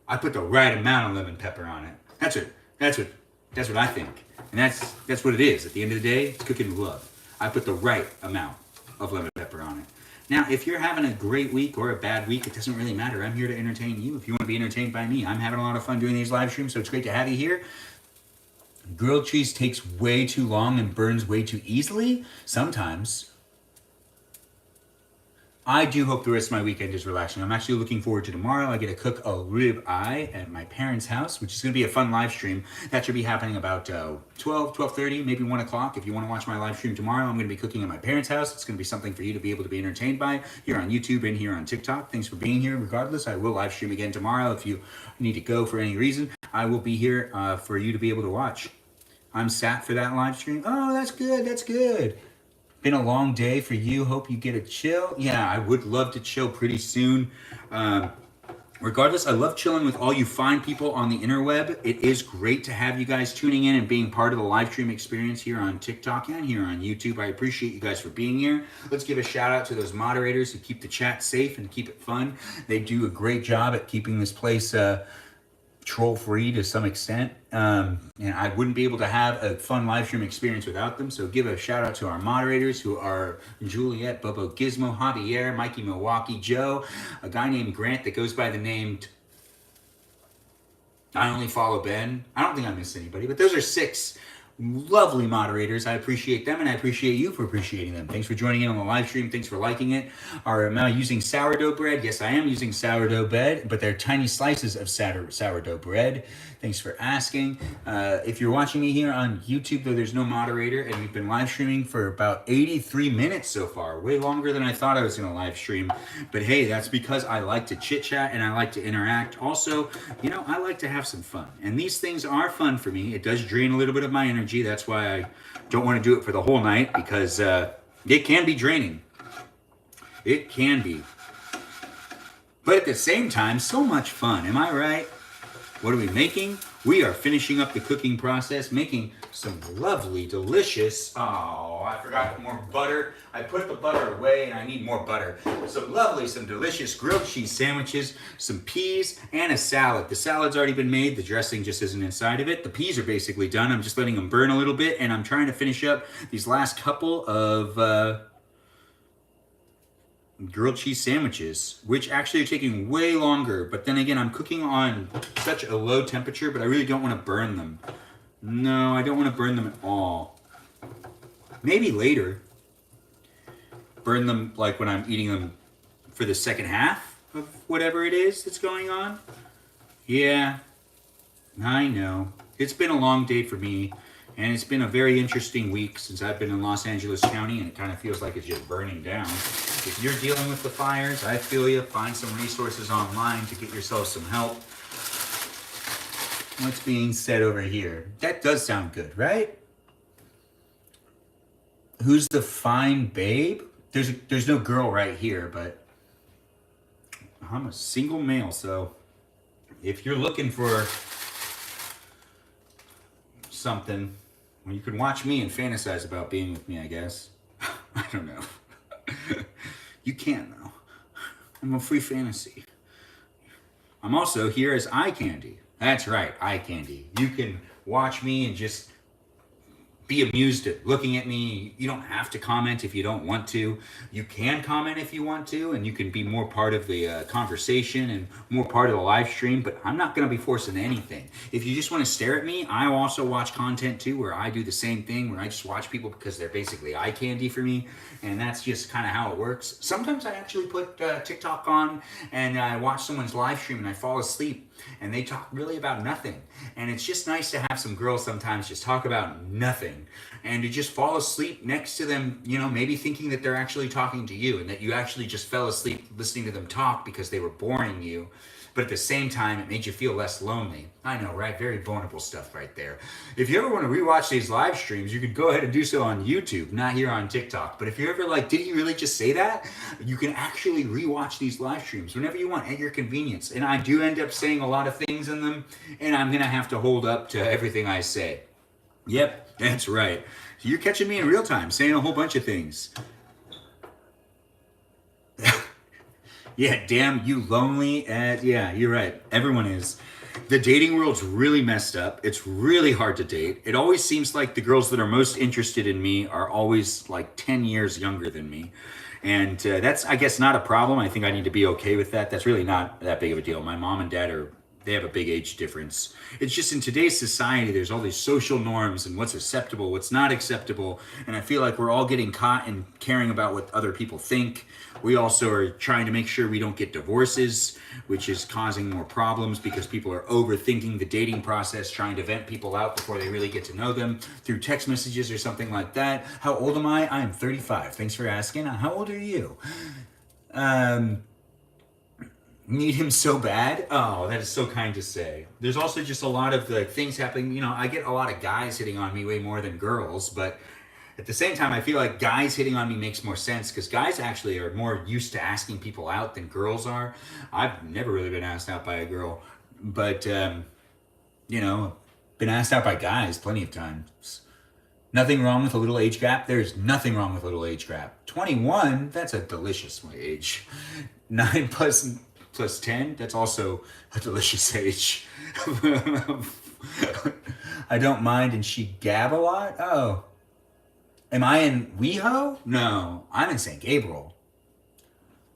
I put the right amount of lemon pepper on it. That's what I think. And that's what it is. At the end of the day, it's cooking with love. I put the right amount of lemon pepper on it. Now, if you're having a great week or a bad week, it doesn't really matter. I'm here to entertain you. If you want to be entertained by me, I'm having a lot of fun doing these live streams, so it's great to have you here. Grilled cheese takes way too long and burns way too easily sometimes. I do hope the rest of my weekend is relaxing. I'm actually looking forward to tomorrow. I get to cook a rib eye at my parents' house, which is going to be a fun live stream. That should be happening about 12:30, maybe 1 o'clock. If you want to watch my live stream tomorrow, I'm going to be cooking at my parents' house. It's going to be something for you to be able to be entertained by here on YouTube and here on TikTok. Thanks for being here. Regardless, I will live stream again tomorrow. If you need to go for any reason, I will be here for you to be able to watch. I'm sat for that live stream. Oh, that's good. That's good. Been a long day for you. Hope you get a chill. Yeah, I would love to chill pretty soon. Regardless, I love chilling with all you fine people on the interweb. It is great to have you guys tuning in and being part of the live stream experience here on TikTok and here on YouTube. I appreciate you guys for being here. Let's give a shout out to those moderators who keep the chat safe and keep it fun. They do a great job at keeping this place troll free to some extent, and I wouldn't be able to have a fun live stream experience without them. So give a shout out to our moderators, who are Juliet, Bobo Gizmo, Javier, Mikey Milwaukee, Joe, a guy named Grant that goes by the name I Only Follow Ben. I don't think I missed anybody, but those are 6 lovely moderators. I appreciate them, and I appreciate you for appreciating them. Thanks for joining in on the live stream. Thanks for liking it. Am I using sourdough bread? Yes, I am using sourdough bread, but they're tiny slices of sourdough bread. Thanks for asking. If you're watching me here on YouTube, though, there's no moderator, and we've been live streaming for about 83 minutes so far, way longer than I thought I was going to live stream. But hey, that's because I like to chit chat and I like to interact. Also, you know, I like to have some fun, and these things are fun for me. It does drain a little bit of my energy. That's why I don't want to do it for the whole night, because it can be draining. It can be. But at the same time, so much fun. Am I right? What are we making? We are finishing up the cooking process, making some lovely, delicious, oh, I forgot to put more butter. I put the butter away and I need more butter. Some delicious grilled cheese sandwiches, some peas, and a salad. The salad's already been made. The dressing just isn't inside of it. The peas are basically done. I'm just letting them burn a little bit, and I'm trying to finish up these last couple of grilled cheese sandwiches, which actually are taking way longer. But then again, I'm cooking on such a low temperature, but I really don't want to burn them. No, I don't want to burn them at all. Maybe later. Burn them like when I'm eating them for the second half of whatever it is that's going on. Yeah, I know. It's been a long day for me, and it's been a very interesting week since I've been in Los Angeles County, and it kind of feels like it's just burning down. If you're dealing with the fires, I feel you. Find some resources online to get yourself some help. What's being said over here? That does sound good, right? Who's the fine babe? There's no girl right here, but I'm a single male, so if you're looking for something, well, you can watch me and fantasize about being with me, I guess. I don't know. You can't, though. I'm a free fantasy. I'm also here as eye candy. That's right, eye candy. You can watch me and just be amused at looking at me. You don't have to comment if you don't want to. You can comment if you want to, and you can be more part of the conversation and more part of the live stream, but I'm not going to be forcing anything. If you just want to stare at me, I also watch content too where I do the same thing, where I just watch people because they're basically eye candy for me, and that's just kind of how it works. Sometimes I actually put TikTok on and I watch someone's live stream and I fall asleep and they talk really about nothing. And it's just nice to have some girls sometimes just talk about nothing and to just fall asleep next to them, you know, maybe thinking that they're actually talking to you and that you actually just fell asleep listening to them talk because they were boring you. But at the same time, it made you feel less lonely. I know, right? Very vulnerable stuff right there. If you ever want to rewatch these live streams, you could go ahead and do so on YouTube, not here on TikTok. But if you're ever like, did he really just say that? You can actually rewatch these live streams whenever you want at your convenience. And I do end up saying a lot of things in them, and I'm going to have to hold up to everything I say. Yep, that's right. So you're catching me in real time, saying a whole bunch of things. Yeah, damn, you lonely. Yeah, you're right. Everyone is. The dating world's really messed up. It's really hard to date. It always seems like the girls that are most interested in me are always like 10 years younger than me. And that's, I guess, not a problem. I think I need to be okay with that. That's really not that big of a deal. My mom and dad they have a big age difference. It's just in today's society, there's all these social norms and what's acceptable, what's not acceptable. And I feel like we're all getting caught in caring about what other people think. We also are trying to make sure we don't get divorces, which is causing more problems because people are overthinking the dating process, trying to vent people out before they really get to know them through text messages or something like that. How old am I? I am 35. Thanks for asking. How old are you? Need him so bad? Oh, that is so kind to say. There's also just a lot of the things happening. You know, I get a lot of guys hitting on me way more than girls, but at the same time, I feel like guys hitting on me makes more sense because guys actually are more used to asking people out than girls are. I've never really been asked out by a girl, but, you know, been asked out by guys plenty of times. Nothing wrong with a little age gap. There's nothing wrong with a little age gap. 21, that's a delicious age. 9 plus 10, that's also a delicious age. I don't mind, and she gab a lot? Oh. Am I in WeHo? No, I'm in St. Gabriel.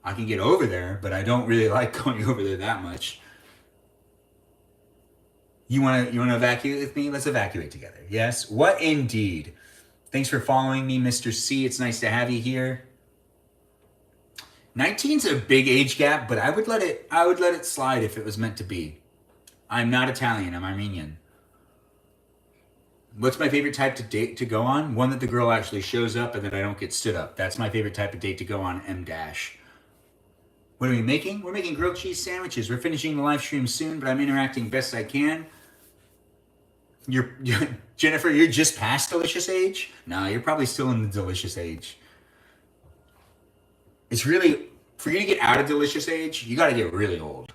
I can get over there, but I don't really like going over there that much. You wanna evacuate with me? Let's evacuate together. Yes? What indeed? Thanks for following me, Mr. C. It's nice to have you here. 19's a big age gap, but I would let it slide if it was meant to be. I'm not Italian, I'm Armenian. What's my favorite type to date to go on? One that the girl actually shows up and that I don't get stood up. That's my favorite type of date to go on, M-. What are we making? We're making grilled cheese sandwiches. We're finishing the live stream soon, but I'm interacting best I can. You're Jennifer, you're just past delicious age? No, you're probably still in the delicious age. It's really, for you to get out of delicious age, you got to get really old.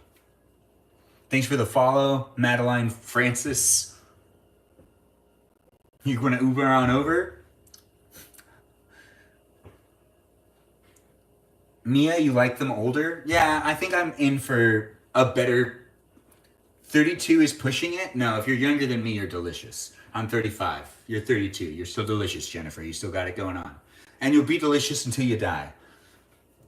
Thanks for the follow, Madeline Francis. You want to Uber on over? Mia, you like them older? Yeah, I think I'm in for a better... 32 is pushing it? No, if you're younger than me, you're delicious. I'm 35. You're 32. You're still delicious, Jennifer. You still got it going on. And you'll be delicious until you die.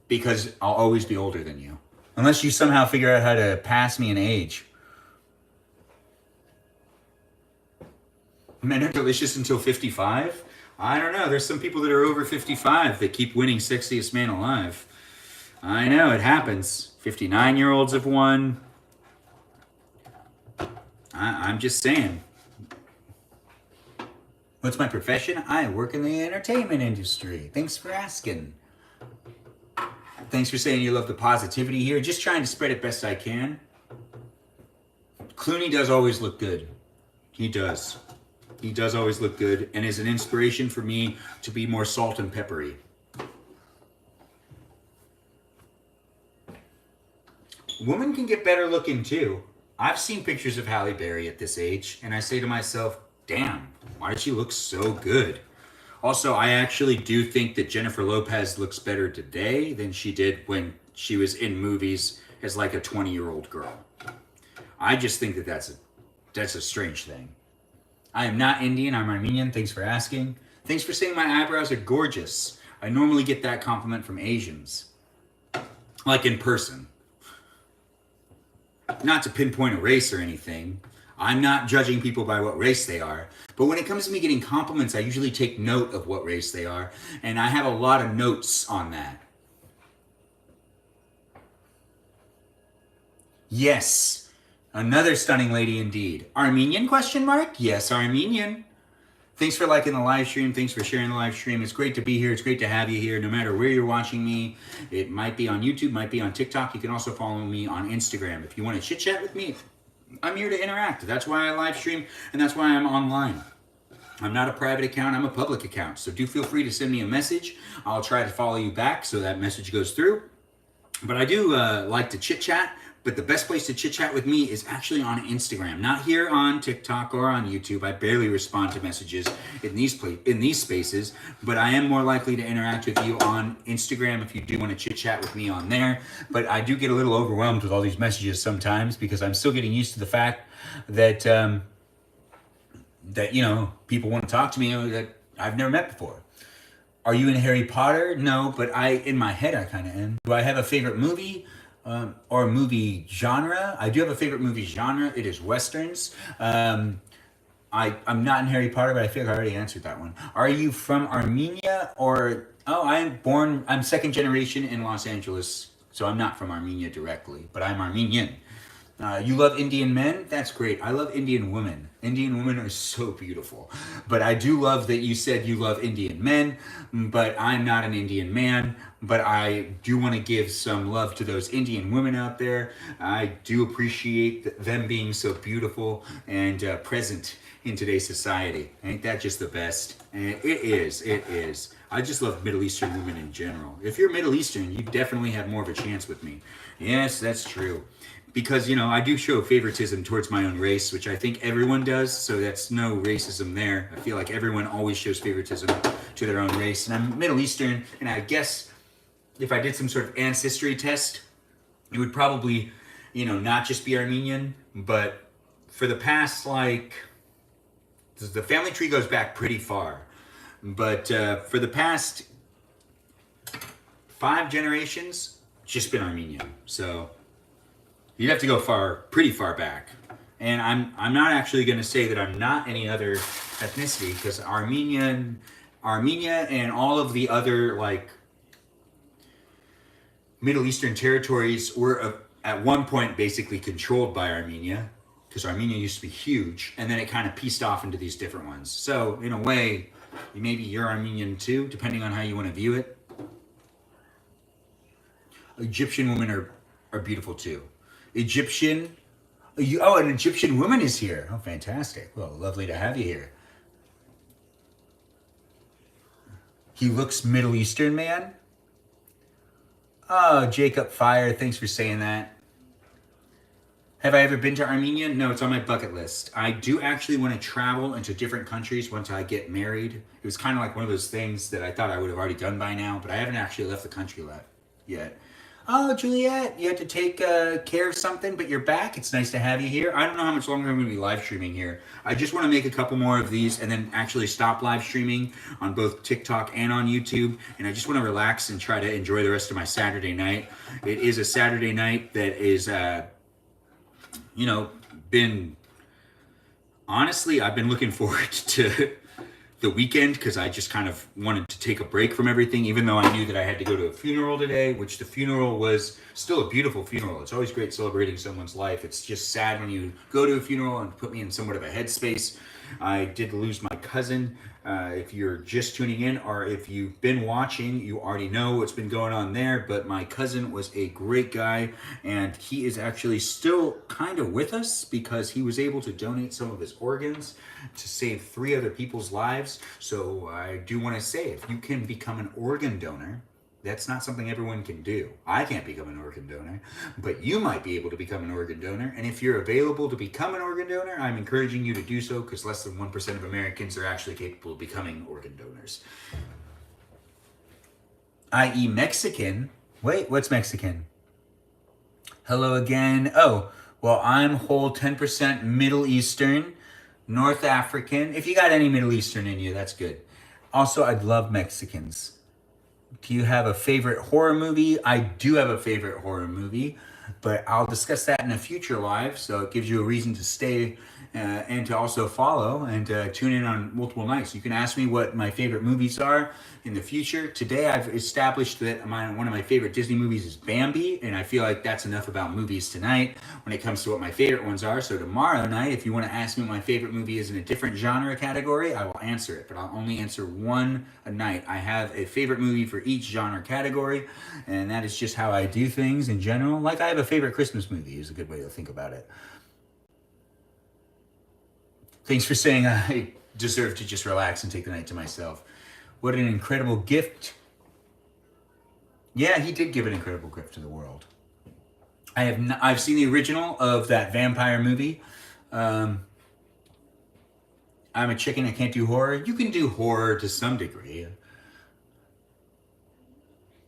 because I'll always be older than you. Unless you somehow figure out how to pass me in age. Men are delicious until 55? I don't know. There's some people that are over 55 that keep winning Sexiest Man Alive. I know, it happens. 59-year-olds have won. I'm just saying. What's my profession? I work in the entertainment industry. Thanks for asking. Thanks for saying you love the positivity here. Just trying to spread it best I can. Clooney does always look good. He does. He does always look good and is an inspiration for me to be more salt and peppery. Women can get better looking too. I've seen pictures of Halle Berry at this age, and I say to myself, damn, why does she look so good? Also, I actually do think that Jennifer Lopez looks better today than she did when she was in movies as like a 20-year-old girl. I just think that that's a strange thing. I am not Indian, I'm Armenian. Thanks for asking. Thanks for saying my eyebrows are gorgeous. I normally get that compliment from Asians. Like in person. Not to pinpoint a race or anything. I'm not judging people by what race they are. But when it comes to me getting compliments, I usually take note of what race they are. And I have a lot of notes on that. Yes. Another stunning lady indeed. Armenian question mark? Yes, Armenian. Thanks for liking the live stream. Thanks for sharing the live stream. It's great to be here. It's great to have you here no matter where you're watching me. It might be on YouTube, might be on TikTok. You can also follow me on Instagram. If you want to chit chat with me, I'm here to interact. That's why I live stream and that's why I'm online. I'm not a private account, I'm a public account. So do feel free to send me a message. I'll try to follow you back so that message goes through. But I do like to chit chat. But the best place to chit chat with me is actually on Instagram, not here on TikTok or on YouTube. I barely respond to messages in these spaces, but I am more likely to interact with you on Instagram if you do want to chit chat with me on there. But I do get a little overwhelmed with all these messages sometimes because I'm still getting used to the fact that that people want to talk to me that I've never met before. Are you in Harry Potter? No, but in my head I kind of am. Do I have a favorite movie? Or movie genre? I do have a favorite movie genre. It is Westerns. I'm not in Harry Potter, but I feel like I already answered that one. Are you from Armenia or... Oh, I'm second generation in Los Angeles, so I'm not from Armenia directly, but I'm Armenian. You love Indian men? That's great. I love Indian women. Indian women are so beautiful. But I do love that you said you love Indian men, but I'm not an Indian man. But I do want to give some love to those Indian women out there. I do appreciate them being so beautiful and present in today's society. Ain't that just the best? And it is. I just love Middle Eastern women in general. If you're Middle Eastern, you definitely have more of a chance with me. Yes, that's true. Because, I do show favoritism towards my own race, which I think everyone does, so that's no racism there. I feel like everyone always shows favoritism to their own race. And I'm Middle Eastern, and I guess if I did some sort of ancestry test, it would probably, not just be Armenian, but for the past, the family tree goes back pretty far. But for the past 5 generations, it's just been Armenian. So... you'd have to go pretty far back. And I'm not actually going to say that I'm not any other ethnicity, because Armenia and all of the other Middle Eastern territories were at one point basically controlled by Armenia, because Armenia used to be huge, and then it kind of pieced off into these different ones. So in a way, maybe you're Armenian too, depending on how you want to view it. Egyptian women are beautiful too. An Egyptian woman is here. Oh, fantastic. Well, lovely to have you here. He looks Middle Eastern, man. Oh, Jacob Fire, thanks for saying that. Have I ever been to Armenia? No, it's on my bucket list. I do actually want to travel into different countries once I get married. It was kind of like one of those things that I thought I would have already done by now, but I haven't actually left the country yet. Oh, Juliet, you had to take care of something, but you're back. It's nice to have you here. I don't know how much longer I'm going to be live streaming here. I just want to make a couple more of these and then actually stop live streaming on both TikTok and on YouTube. And I just want to relax and try to enjoy the rest of my Saturday night. It is a Saturday night that is, been honestly, I've been looking forward to the weekend because I just kind of wanted to take a break from everything, even though I knew that I had to go to a funeral today, which the funeral was still a beautiful funeral. It's always great celebrating someone's life. It's just sad when you go to a funeral and put me in somewhat of a headspace. I did lose my cousin. If you're just tuning in or if you've been watching, you already know what's been going on there. But my cousin was a great guy, and he is actually still kind of with us because he was able to donate some of his organs to save 3 other people's lives. So I do want to say, if you can become an organ donor, that's not something everyone can do. I can't become an organ donor, but you might be able to become an organ donor. And if you're available to become an organ donor, I'm encouraging you to do so because less than 1% of Americans are actually capable of becoming organ donors. I.e. Mexican. Wait, what's Mexican? Hello again. Oh, well, I'm whole 10% Middle Eastern, North African. If you got any Middle Eastern in you, that's good. Also, I'd love Mexicans. Do you have a favorite horror movie? I do have a favorite horror movie, but I'll discuss that in a future live, so it gives you a reason to stay and to also follow and tune in on multiple nights. You can ask me what my favorite movies are in the future. Today I've established that one of my favorite Disney movies is Bambi, and I feel like that's enough about movies tonight when it comes to what my favorite ones are. So tomorrow night, if you want to ask me what my favorite movie is in a different genre category, I will answer it, but I'll only answer one a night. I have a favorite movie for each genre category, and that is just how I do things in general. Like I have a favorite Christmas movie is a good way to think about it. Thanks for saying I deserve to just relax and take the night to myself. What an incredible gift. Yeah, he did give an incredible gift to the world. I've seen the original of that vampire movie. I'm a chicken, I can't do horror. You can do horror to some degree.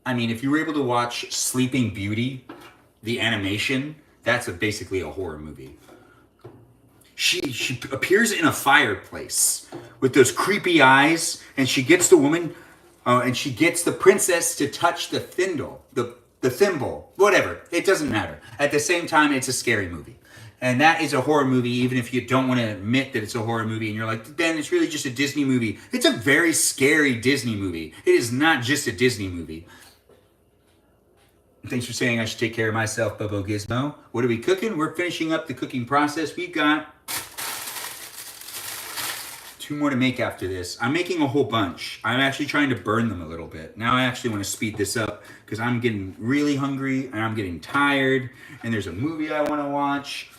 I mean, if you were able to watch Sleeping Beauty, the animation, that's basically a horror movie. She appears in a fireplace with those creepy eyes, and she gets the woman, and she gets the princess to touch the thimble, the thimble, whatever. It doesn't matter. At the same time, it's a scary movie. And that is a horror movie, even if you don't want to admit that it's a horror movie, and you're like, Ben, it's really just a Disney movie. It's a very scary Disney movie. It is not just a Disney movie. Thanks for saying I should take care of myself, Bobo Gizmo. What are we cooking? We're finishing up the cooking process. We've got 2 more to make after this. I'm making a whole bunch. I'm actually trying to burn them a little bit. Now I actually want to speed this up because I'm getting really hungry and I'm getting tired and there's a movie I want to watch.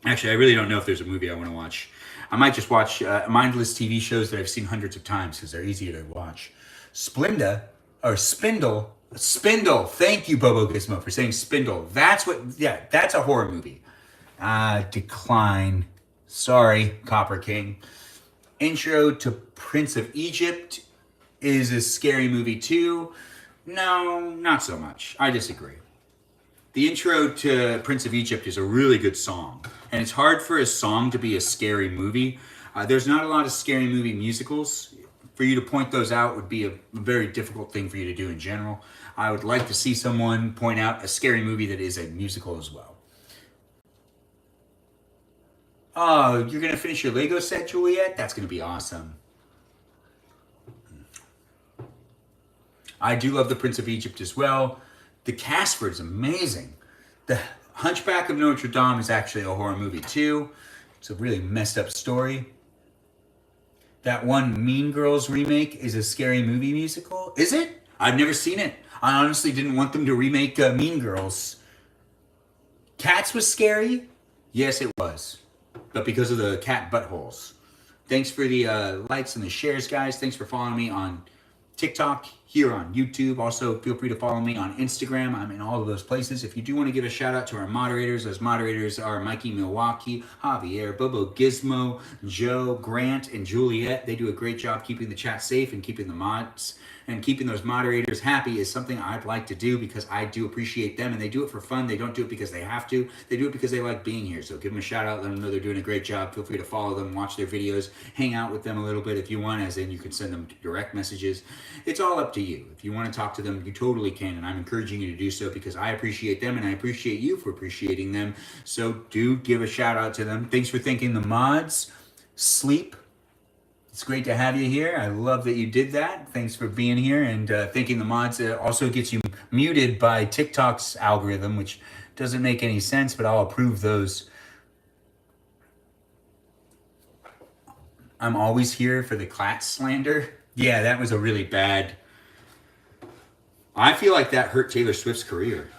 Actually, I really don't know if there's a movie I want to watch. I might just watch mindless TV shows that I've seen hundreds of times because they're easier to watch. Spindle. Thank you, Bobo Gizmo, for saying Spindle. That's a horror movie. Decline. Sorry, Copper King. Intro to Prince of Egypt is a scary movie too. No, not so much. I disagree. The intro to Prince of Egypt is a really good song. And it's hard for a song to be a scary movie. There's not a lot of scary movie musicals. For you to point those out would be a very difficult thing for you to do in general. I would like to see someone point out a scary movie that is a musical as well. Oh, you're going to finish your Lego set, Juliet? That's going to be awesome. I do love The Prince of Egypt as well. The Casper is amazing. The Hunchback of Notre Dame is actually a horror movie too. It's a really messed up story. That one Mean Girls remake is a scary movie musical. Is it? I've never seen it. I honestly didn't want them to remake Mean Girls. Cats was scary? Yes, it was. But because of the cat buttholes. Thanks for the likes and the shares, guys. Thanks for following me on TikTok, here on YouTube. Also, feel free to follow me on Instagram. I'm in all of those places. If you do want to give a shout out to our moderators, those moderators are Mikey Milwaukee, Javier, Bobo Gizmo, Joe, Grant, and Juliet. They do a great job keeping the chat safe and keeping the mods and keeping those moderators happy is something I'd like to do because I do appreciate them, and they do it for fun. They don't do it because they have to. They do it because they like being here. So give them a shout out. Let them know they're doing a great job. Feel free to follow them, watch their videos, hang out with them a little bit if you want, as in you can send them direct messages. It's all up to you. If you want to talk to them, you totally can, and I'm encouraging you to do so because I appreciate them and I appreciate you for appreciating them. So do give a shout out to them. Thanks for thanking the mods. Sleep. It's great to have you here. I love that you did that. Thanks for being here and thanking the mods. It also gets you muted by TikTok's algorithm, which doesn't make any sense, but I'll approve those. I'm always here for the class slander. Yeah, that was a really bad. I feel like that hurt Taylor Swift's career.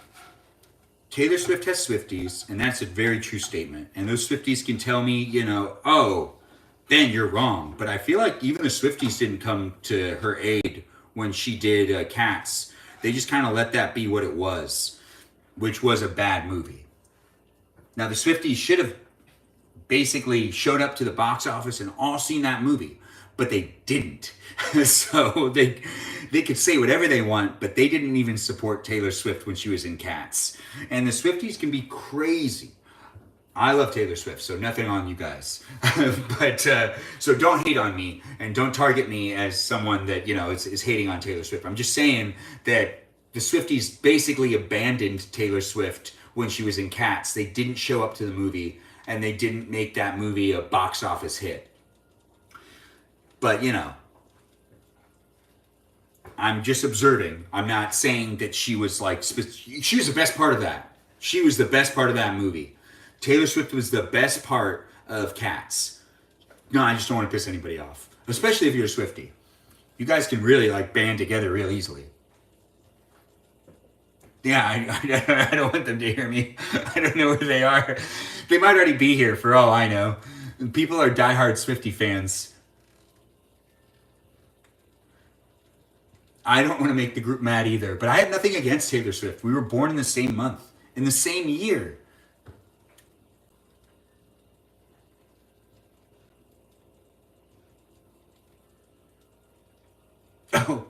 Taylor Swift has Swifties, and that's a very true statement. And those Swifties can tell me, oh, Ben, you're wrong. But I feel like even the Swifties didn't come to her aid when she did Cats. They just kind of let that be what it was, which was a bad movie. Now, the Swifties should have basically showed up to the box office and all seen that movie, but they didn't. So they could say whatever they want, but they didn't even support Taylor Swift when she was in Cats. And the Swifties can be crazy. I love Taylor Swift, so nothing on you guys. But so don't hate on me and don't target me as someone that, is hating on Taylor Swift. I'm just saying that the Swifties basically abandoned Taylor Swift when she was in Cats. They didn't show up to the movie and they didn't make that movie a box office hit. But, I'm just observing. I'm not saying that she was she was the best part of that. She was the best part of that movie. Taylor Swift was the best part of Cats. No, I just don't want to piss anybody off. Especially if you're a Swiftie. You guys can really band together real easily. Yeah, I don't want them to hear me. I don't know where they are. They might already be here for all I know. People are diehard Swiftie fans. I don't want to make the group mad either, but I have nothing against Taylor Swift. We were born in the same month, in the same year. Oh,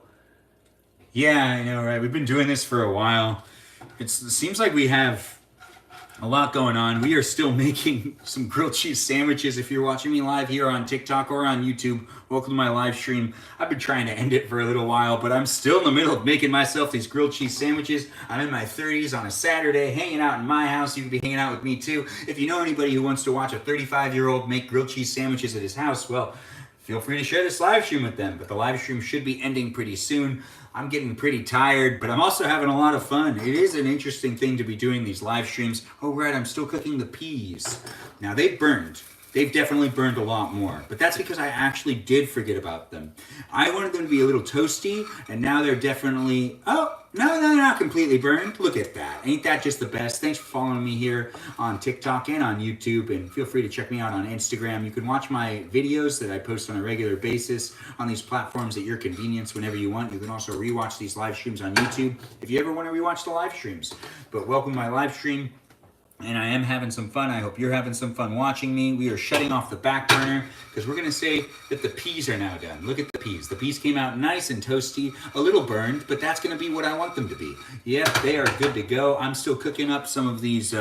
yeah, I know, right? We've been doing this for a while. It seems like we have a lot going on. We are still making some grilled cheese sandwiches. If you're watching me live here on TikTok or on YouTube, welcome to my live stream. I've been trying to end it for a little while, but I'm still in the middle of making myself these grilled cheese sandwiches. I'm in my 30s on a Saturday, hanging out in my house. You can be hanging out with me too. If you know anybody who wants to watch a 35-year-old make grilled cheese sandwiches at his house, well, feel free to share this live stream with them, but the live stream should be ending pretty soon. I'm getting pretty tired, but I'm also having a lot of fun. It is an interesting thing to be doing these live streams. Oh, right, I'm still cooking the peas. Now, they've burned. They've definitely burned a lot more, but that's because I actually did forget about them. I wanted them to be a little toasty, and now they're definitely, oh, no, they're not completely burned. Look at that. Ain't that just the best? Thanks for following me here on TikTok and on YouTube, and feel free to check me out on Instagram. You can watch my videos that I post on a regular basis on these platforms at your convenience whenever you want. You can also rewatch these live streams on YouTube if you ever want to rewatch the live streams. But welcome to my live stream. And I am having some fun. I hope you're having some fun watching me. We are shutting off the back burner because we're going to say that the peas are now done. Look at the peas. The peas came out nice and toasty, a little burned, but that's going to be what I want them to be. Yep, they are good to go. I'm still cooking up some of these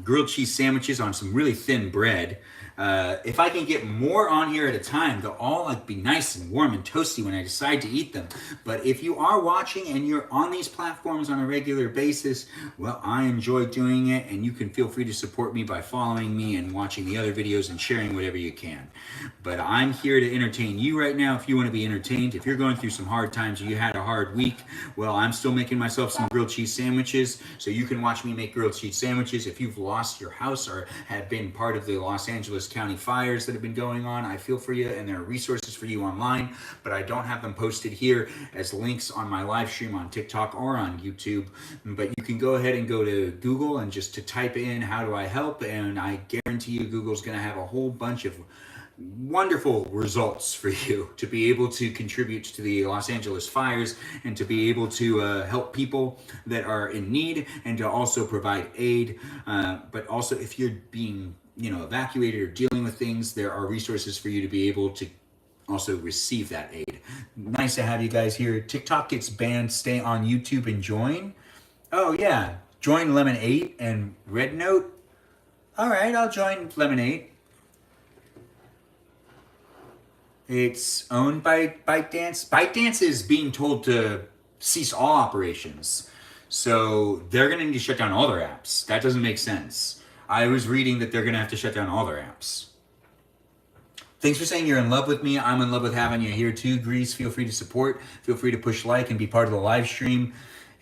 grilled cheese sandwiches on some really thin bread. If I can get more on here at a time, they'll all be nice and warm and toasty when I decide to eat them. But if you are watching and you're on these platforms on a regular basis, well, I enjoy doing it, and you can feel free to support me by following me and watching the other videos and sharing whatever you can. But I'm here to entertain you right now if you want to be entertained. If you're going through some hard times or you had a hard week, well, I'm still making myself some grilled cheese sandwiches, so you can watch me make grilled cheese sandwiches. If you've lost your house or have been part of the Los Angeles County fires that have been going on, I feel for you, and there are resources for you online, but I don't have them posted here as links on my live stream on TikTok or on YouTube. But you can go ahead and go to Google and just to type in how do I help, and I guarantee you Google's going to have a whole bunch of wonderful results for you to be able to contribute to the Los Angeles fires and to be able to help people that are in need and to also provide aid. But also, if you're being evacuated or dealing with things, there are resources for you to be able to also receive that aid. Nice to have you guys here. TikTok gets banned. Stay on YouTube and join. Oh yeah, join Lemon 8 and Red Note. All right, I'll join Lemon 8. It's owned by ByteDance. ByteDance is being told to cease all operations. So they're going to need to shut down all their apps. That doesn't make sense. I was reading that they're going to have to shut down all their apps. Thanks for saying you're in love with me. I'm in love with having you here too, Grease. Feel free to support. Feel free to push like and be part of the live stream.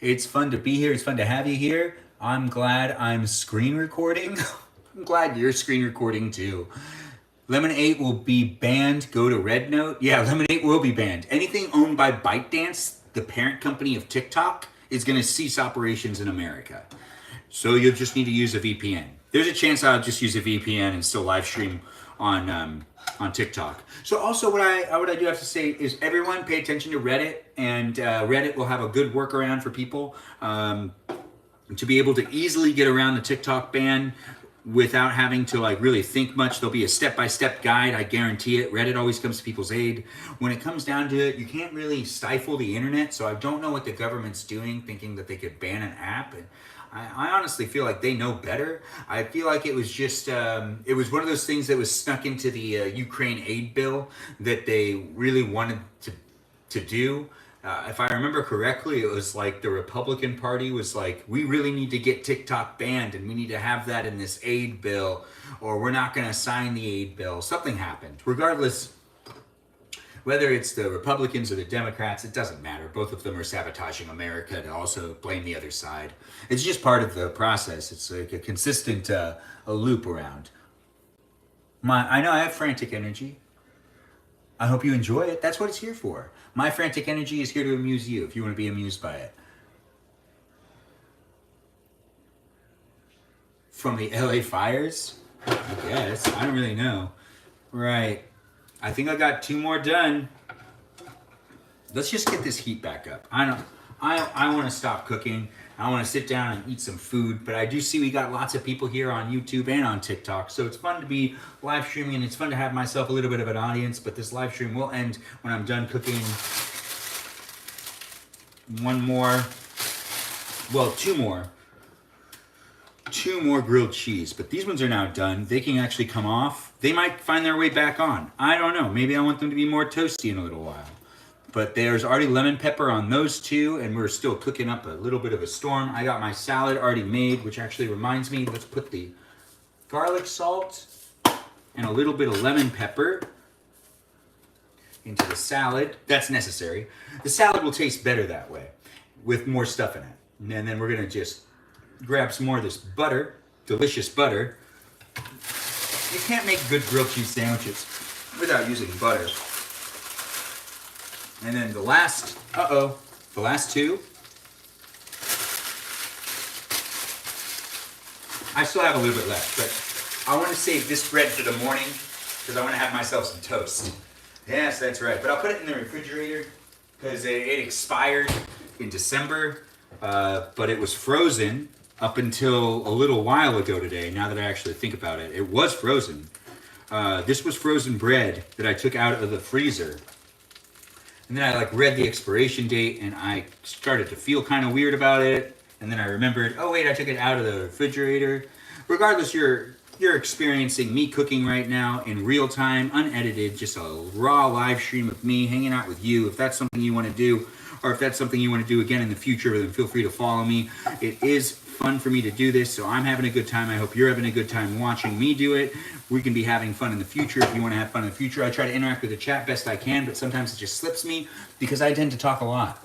It's fun to be here. It's fun to have you here. I'm glad I'm screen recording. I'm glad you're screen recording too. Lemon 8 will be banned. Go to Red Note. Yeah, Lemon 8 will be banned. Anything owned by ByteDance, the parent company of TikTok, is going to cease operations in America. So you'll just need to use a VPN. There's a chance I'll just use a VPN and still live stream on TikTok. So also what I do have to say is everyone pay attention to Reddit, and Reddit will have a good workaround for people to be able to easily get around the TikTok ban without having to really think much. There'll be a step-by-step guide, I guarantee it. Reddit always comes to people's aid. When it comes down to it, you can't really stifle the internet, so I don't know what the government's doing, thinking that they could ban an app. And I honestly feel like they know better. I feel like it was just, it was one of those things that was snuck into the Ukraine aid bill that they really wanted to do. If I remember correctly, it was like the Republican Party was like, we really need to get TikTok banned and we need to have that in this aid bill, or we're not going to sign the aid bill. Something happened. Regardless, whether it's the Republicans or the Democrats, it doesn't matter. Both of them are sabotaging America to also blame the other side. It's just part of the process. It's like a consistent a loop around. I know I have frantic energy. I hope you enjoy it. That's what it's here for. My frantic energy is here to amuse you if you want to be amused by it. From the LA fires? I guess. I don't really know. Right. I think I got 2 more done. Let's just get this heat back up. I want to stop cooking. I want to sit down and eat some food, but I do see we got lots of people here on YouTube and on TikTok, so it's fun to be live streaming, and it's fun to have myself a little bit of an audience, but this live stream will end when I'm done cooking 2 more grilled cheese, but these ones are now done. They can actually come off. They might find their way back on. I don't know. Maybe I want them to be more toasty in a little while. But there's already lemon pepper on those 2, and we're still cooking up a little bit of a storm. I got my salad already made, which actually reminds me, let's put the garlic salt and a little bit of lemon pepper into the salad. That's necessary. The salad will taste better that way with more stuff in it. And then we're gonna just grab some more of this butter, delicious butter. You can't make good grilled cheese sandwiches without using butter. And then the last 2. I still have a little bit left, but I want to save this bread for the morning because I want to have myself some toast. Yes, that's right. But I'll put it in the refrigerator because it expired in December, but it was frozen up until a little while ago today. Now that I actually think about it, it was frozen. This was frozen bread that I took out of the freezer. And then I read the expiration date and I started to feel kind of weird about it. And then I remembered, oh wait, I took it out of the refrigerator. Regardless, you're experiencing me cooking right now in real time, unedited, just a raw live stream of me hanging out with you. If that's something you want to do, or if that's something you want to do again in the future, then feel free to follow me. It is fun for me to do this, so I'm having a good time. I hope you're having a good time watching me do it. We can be having fun in the future if you want to have fun in the future. I try to interact with the chat best I can, but sometimes it just slips me because I tend to talk a lot.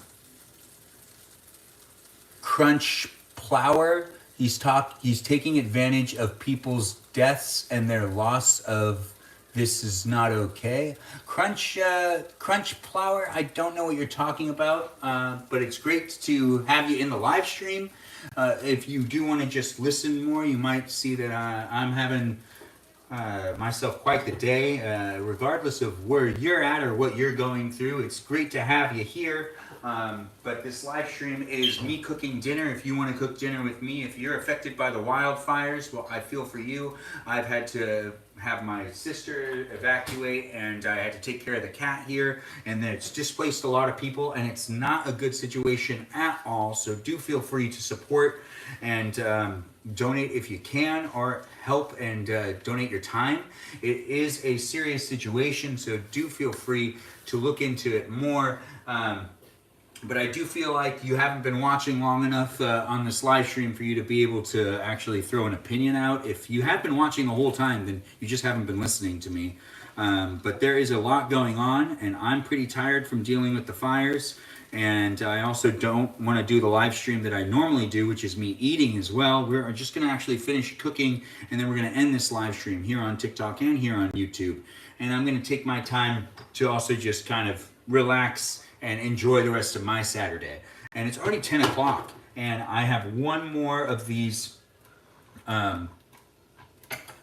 Crunch Plower, he's taking advantage of people's deaths and their loss of this is not okay. Crunch Plower, I don't know what you're talking about, but it's great to have you in the live stream. If you do want to just listen more, you might see that I'm having myself quite the day, regardless of where you're at or what you're going through. It's great to have you here. But this live stream is me cooking dinner. If you want to cook dinner with me, if you're affected by the wildfires, well, I feel for you. I've had to have my sister evacuate, and I had to take care of the cat here, and then it's displaced a lot of people, and it's not a good situation at all. So do feel free to support and donate if you can, or help and donate your time. It is a serious situation, so do feel free to look into it more. But I do feel like you haven't been watching long enough on this live stream for you to be able to actually throw an opinion out. If you have been watching the whole time, then you just haven't been listening to me. But there is a lot going on, and I'm pretty tired from dealing with the fires. And I also don't want to do the live stream that I normally do, which is me eating as well. We're just going to actually finish cooking, and then we're going to end this live stream here on TikTok and here on YouTube. And I'm going to take my time to also just kind of relax and enjoy the rest of my Saturday. And it's already 10 o'clock, and I have one more of these, what's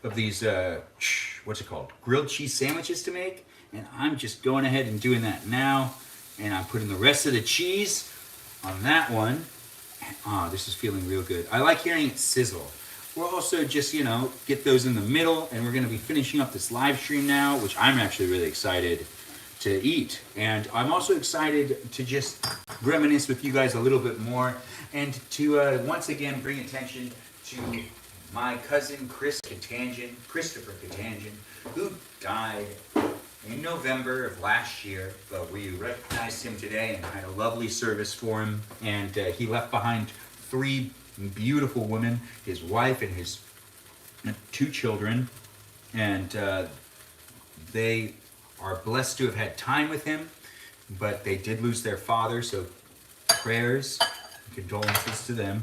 it called? Grilled cheese sandwiches to make. And I'm just going ahead and doing that now. And I'm putting the rest of the cheese on that one. Ah, this is feeling real good. I like hearing it sizzle. We'll also just, get those in the middle, and we're gonna be finishing up this live stream now, which I'm actually really excited to eat. And I'm also excited to just reminisce with you guys a little bit more, and to once again bring attention to my cousin Christopher Katangian, who died in November of last year, but we recognized him today and had a lovely service for him. And he left behind 3 beautiful women, his wife and his 2 children, and they are blessed to have had time with him, but they did lose their father, so prayers and condolences to them.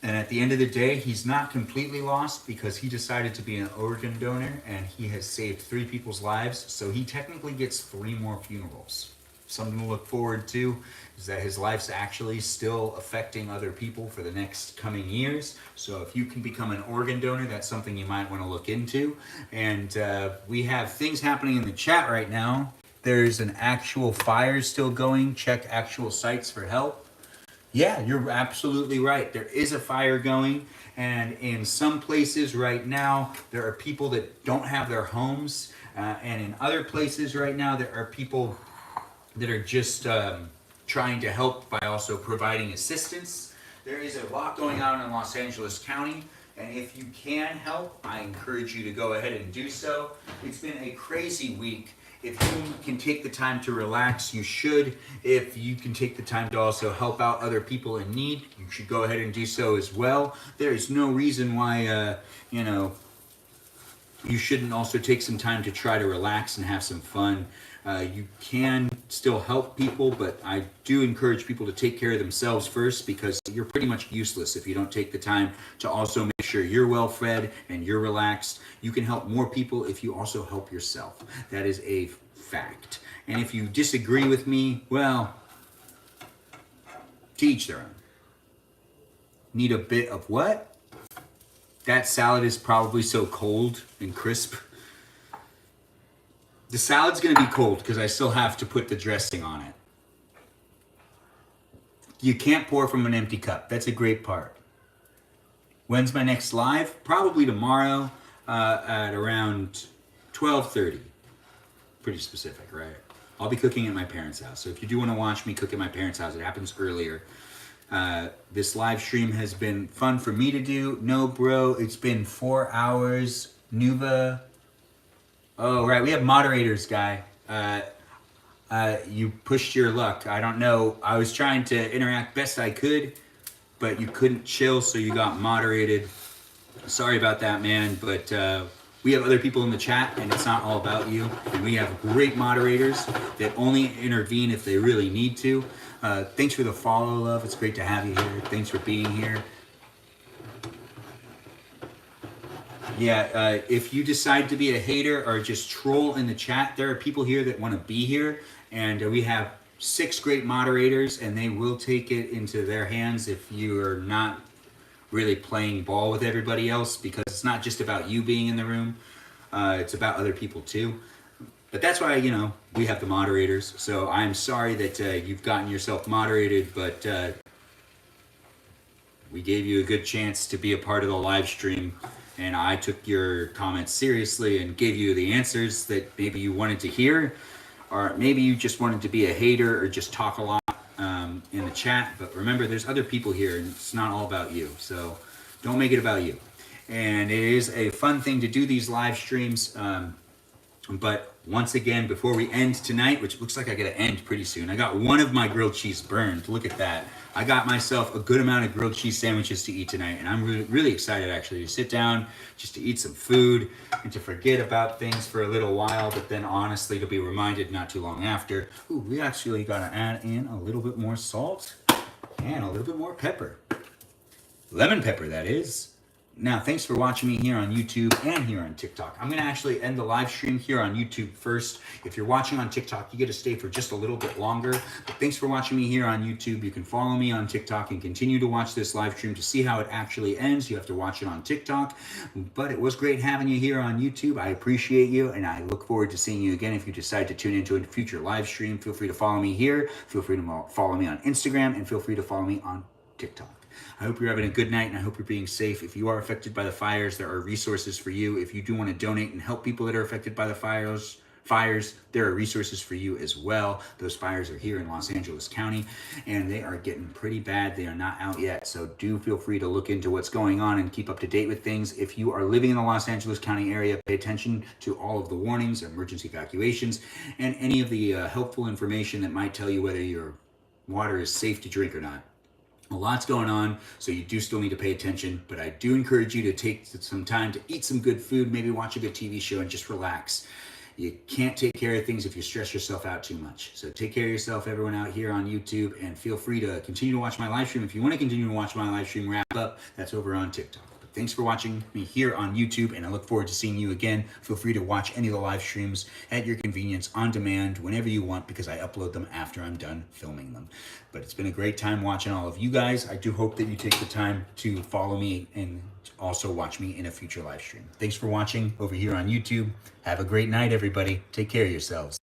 And at the end of the day, he's not completely lost, because he decided to be an organ donor, and he has saved 3 people's lives, so he technically gets 3 more funerals. Something to look forward to is that his life's actually still affecting other people for the next coming years. So if you can become an organ donor, that's something you might want to look into. And we have things happening in the chat right now. There's an actual fire still going. Check actual sites for help. Yeah, you're absolutely right. There is a fire going, and in some places right now, there are people that don't have their homes, and in other places right now, there are people that are just trying to help by also providing assistance. There is a lot going on in Los Angeles County, and if you can help, I encourage you to go ahead and do so. It's been a crazy week. If you can take the time to relax, you should. If you can take the time to also help out other people in need, you should go ahead and do so as well. There is no reason why, you shouldn't also take some time to try to relax and have some fun. You can still help people, but I do encourage people to take care of themselves first, because you're pretty much useless if you don't take the time to also make sure you're well fed and you're relaxed. You can help more people if you also help yourself. That is a fact. And if you disagree with me, well, to each their own. Need a bit of what? That salad is probably so cold and crisp. The salad's gonna be cold because I still have to put the dressing on it. You can't pour from an empty cup. That's a great part. When's my next live? Probably tomorrow at around 12:30. Pretty specific, right? I'll be cooking at my parents' house. So if you do want to watch me cook at my parents' house, it happens earlier. This live stream has been fun for me to do. No, bro, it's been 4 hours. Nuva. Oh, right. We have moderators, guy. You pushed your luck. I don't know. I was trying to interact best I could, but you couldn't chill, so you got moderated. Sorry about that, man. But we have other people in the chat, and it's not all about you. And we have great moderators that only intervene if they really need to. Thanks for the follow, love. It's great to have you here. Thanks for being here. Yeah, if you decide to be a hater or just troll in the chat, there are people here that want to be here, and we have 6 great moderators, and they will take it into their hands if you are not really playing ball with everybody else, because it's not just about you being in the room, it's about other people too. But that's why, we have the moderators. So I'm sorry that you've gotten yourself moderated, but we gave you a good chance to be a part of the live stream, and I took your comments seriously and gave you the answers that maybe you wanted to hear, or maybe you just wanted to be a hater or just talk a lot in the chat. But remember, there's other people here, and it's not all about you. So don't make it about you. And it is a fun thing to do these live streams. But once again, before we end tonight, which looks like I gotta end pretty soon, I got one of my grilled cheese burned. Look at that. I got myself a good amount of grilled cheese sandwiches to eat tonight, and I'm really, really excited actually to sit down, just to eat some food and to forget about things for a little while, but then honestly to be reminded not too long after. Ooh, we actually gotta add in a little bit more salt and a little bit more pepper. Lemon pepper, that is. Now, thanks for watching me here on YouTube and here on TikTok. I'm going to actually end the live stream here on YouTube first. If you're watching on TikTok, you get to stay for just a little bit longer. But thanks for watching me here on YouTube. You can follow me on TikTok and continue to watch this live stream to see how it actually ends. You have to watch it on TikTok. But it was great having you here on YouTube. I appreciate you, and I look forward to seeing you again. If you decide to tune into a future live stream, feel free to follow me here. Feel free to follow me on Instagram, and feel free to follow me on TikTok. I hope you're having a good night, and I hope you're being safe. If you are affected by the fires, there are resources for you. If you do want to donate and help people that are affected by the fires, there are resources for you as well. Those fires are here in Los Angeles County, and they are getting pretty bad. They are not out yet, so do feel free to look into what's going on and keep up to date with things. If you are living in the Los Angeles County area, pay attention to all of the warnings, emergency evacuations, and any of the helpful information that might tell you whether your water is safe to drink or not. A lot's going on, so you do still need to pay attention, but I do encourage you to take some time to eat some good food, maybe watch a good TV show, and just relax. You can't take care of things if you stress yourself out too much. So take care of yourself, everyone out here on YouTube, and feel free to continue to watch my live stream. If you want to continue to watch my live stream wrap up, that's over on TikTok. But thanks for watching me here on YouTube, and I look forward to seeing you again. Feel free to watch any of the live streams at your convenience, on demand, whenever you want, because I upload them after I'm done filming them. But it's been a great time watching all of you guys. I do hope that you take the time to follow me and also watch me in a future live stream. Thanks for watching over here on YouTube. Have a great night, everybody. Take care of yourselves.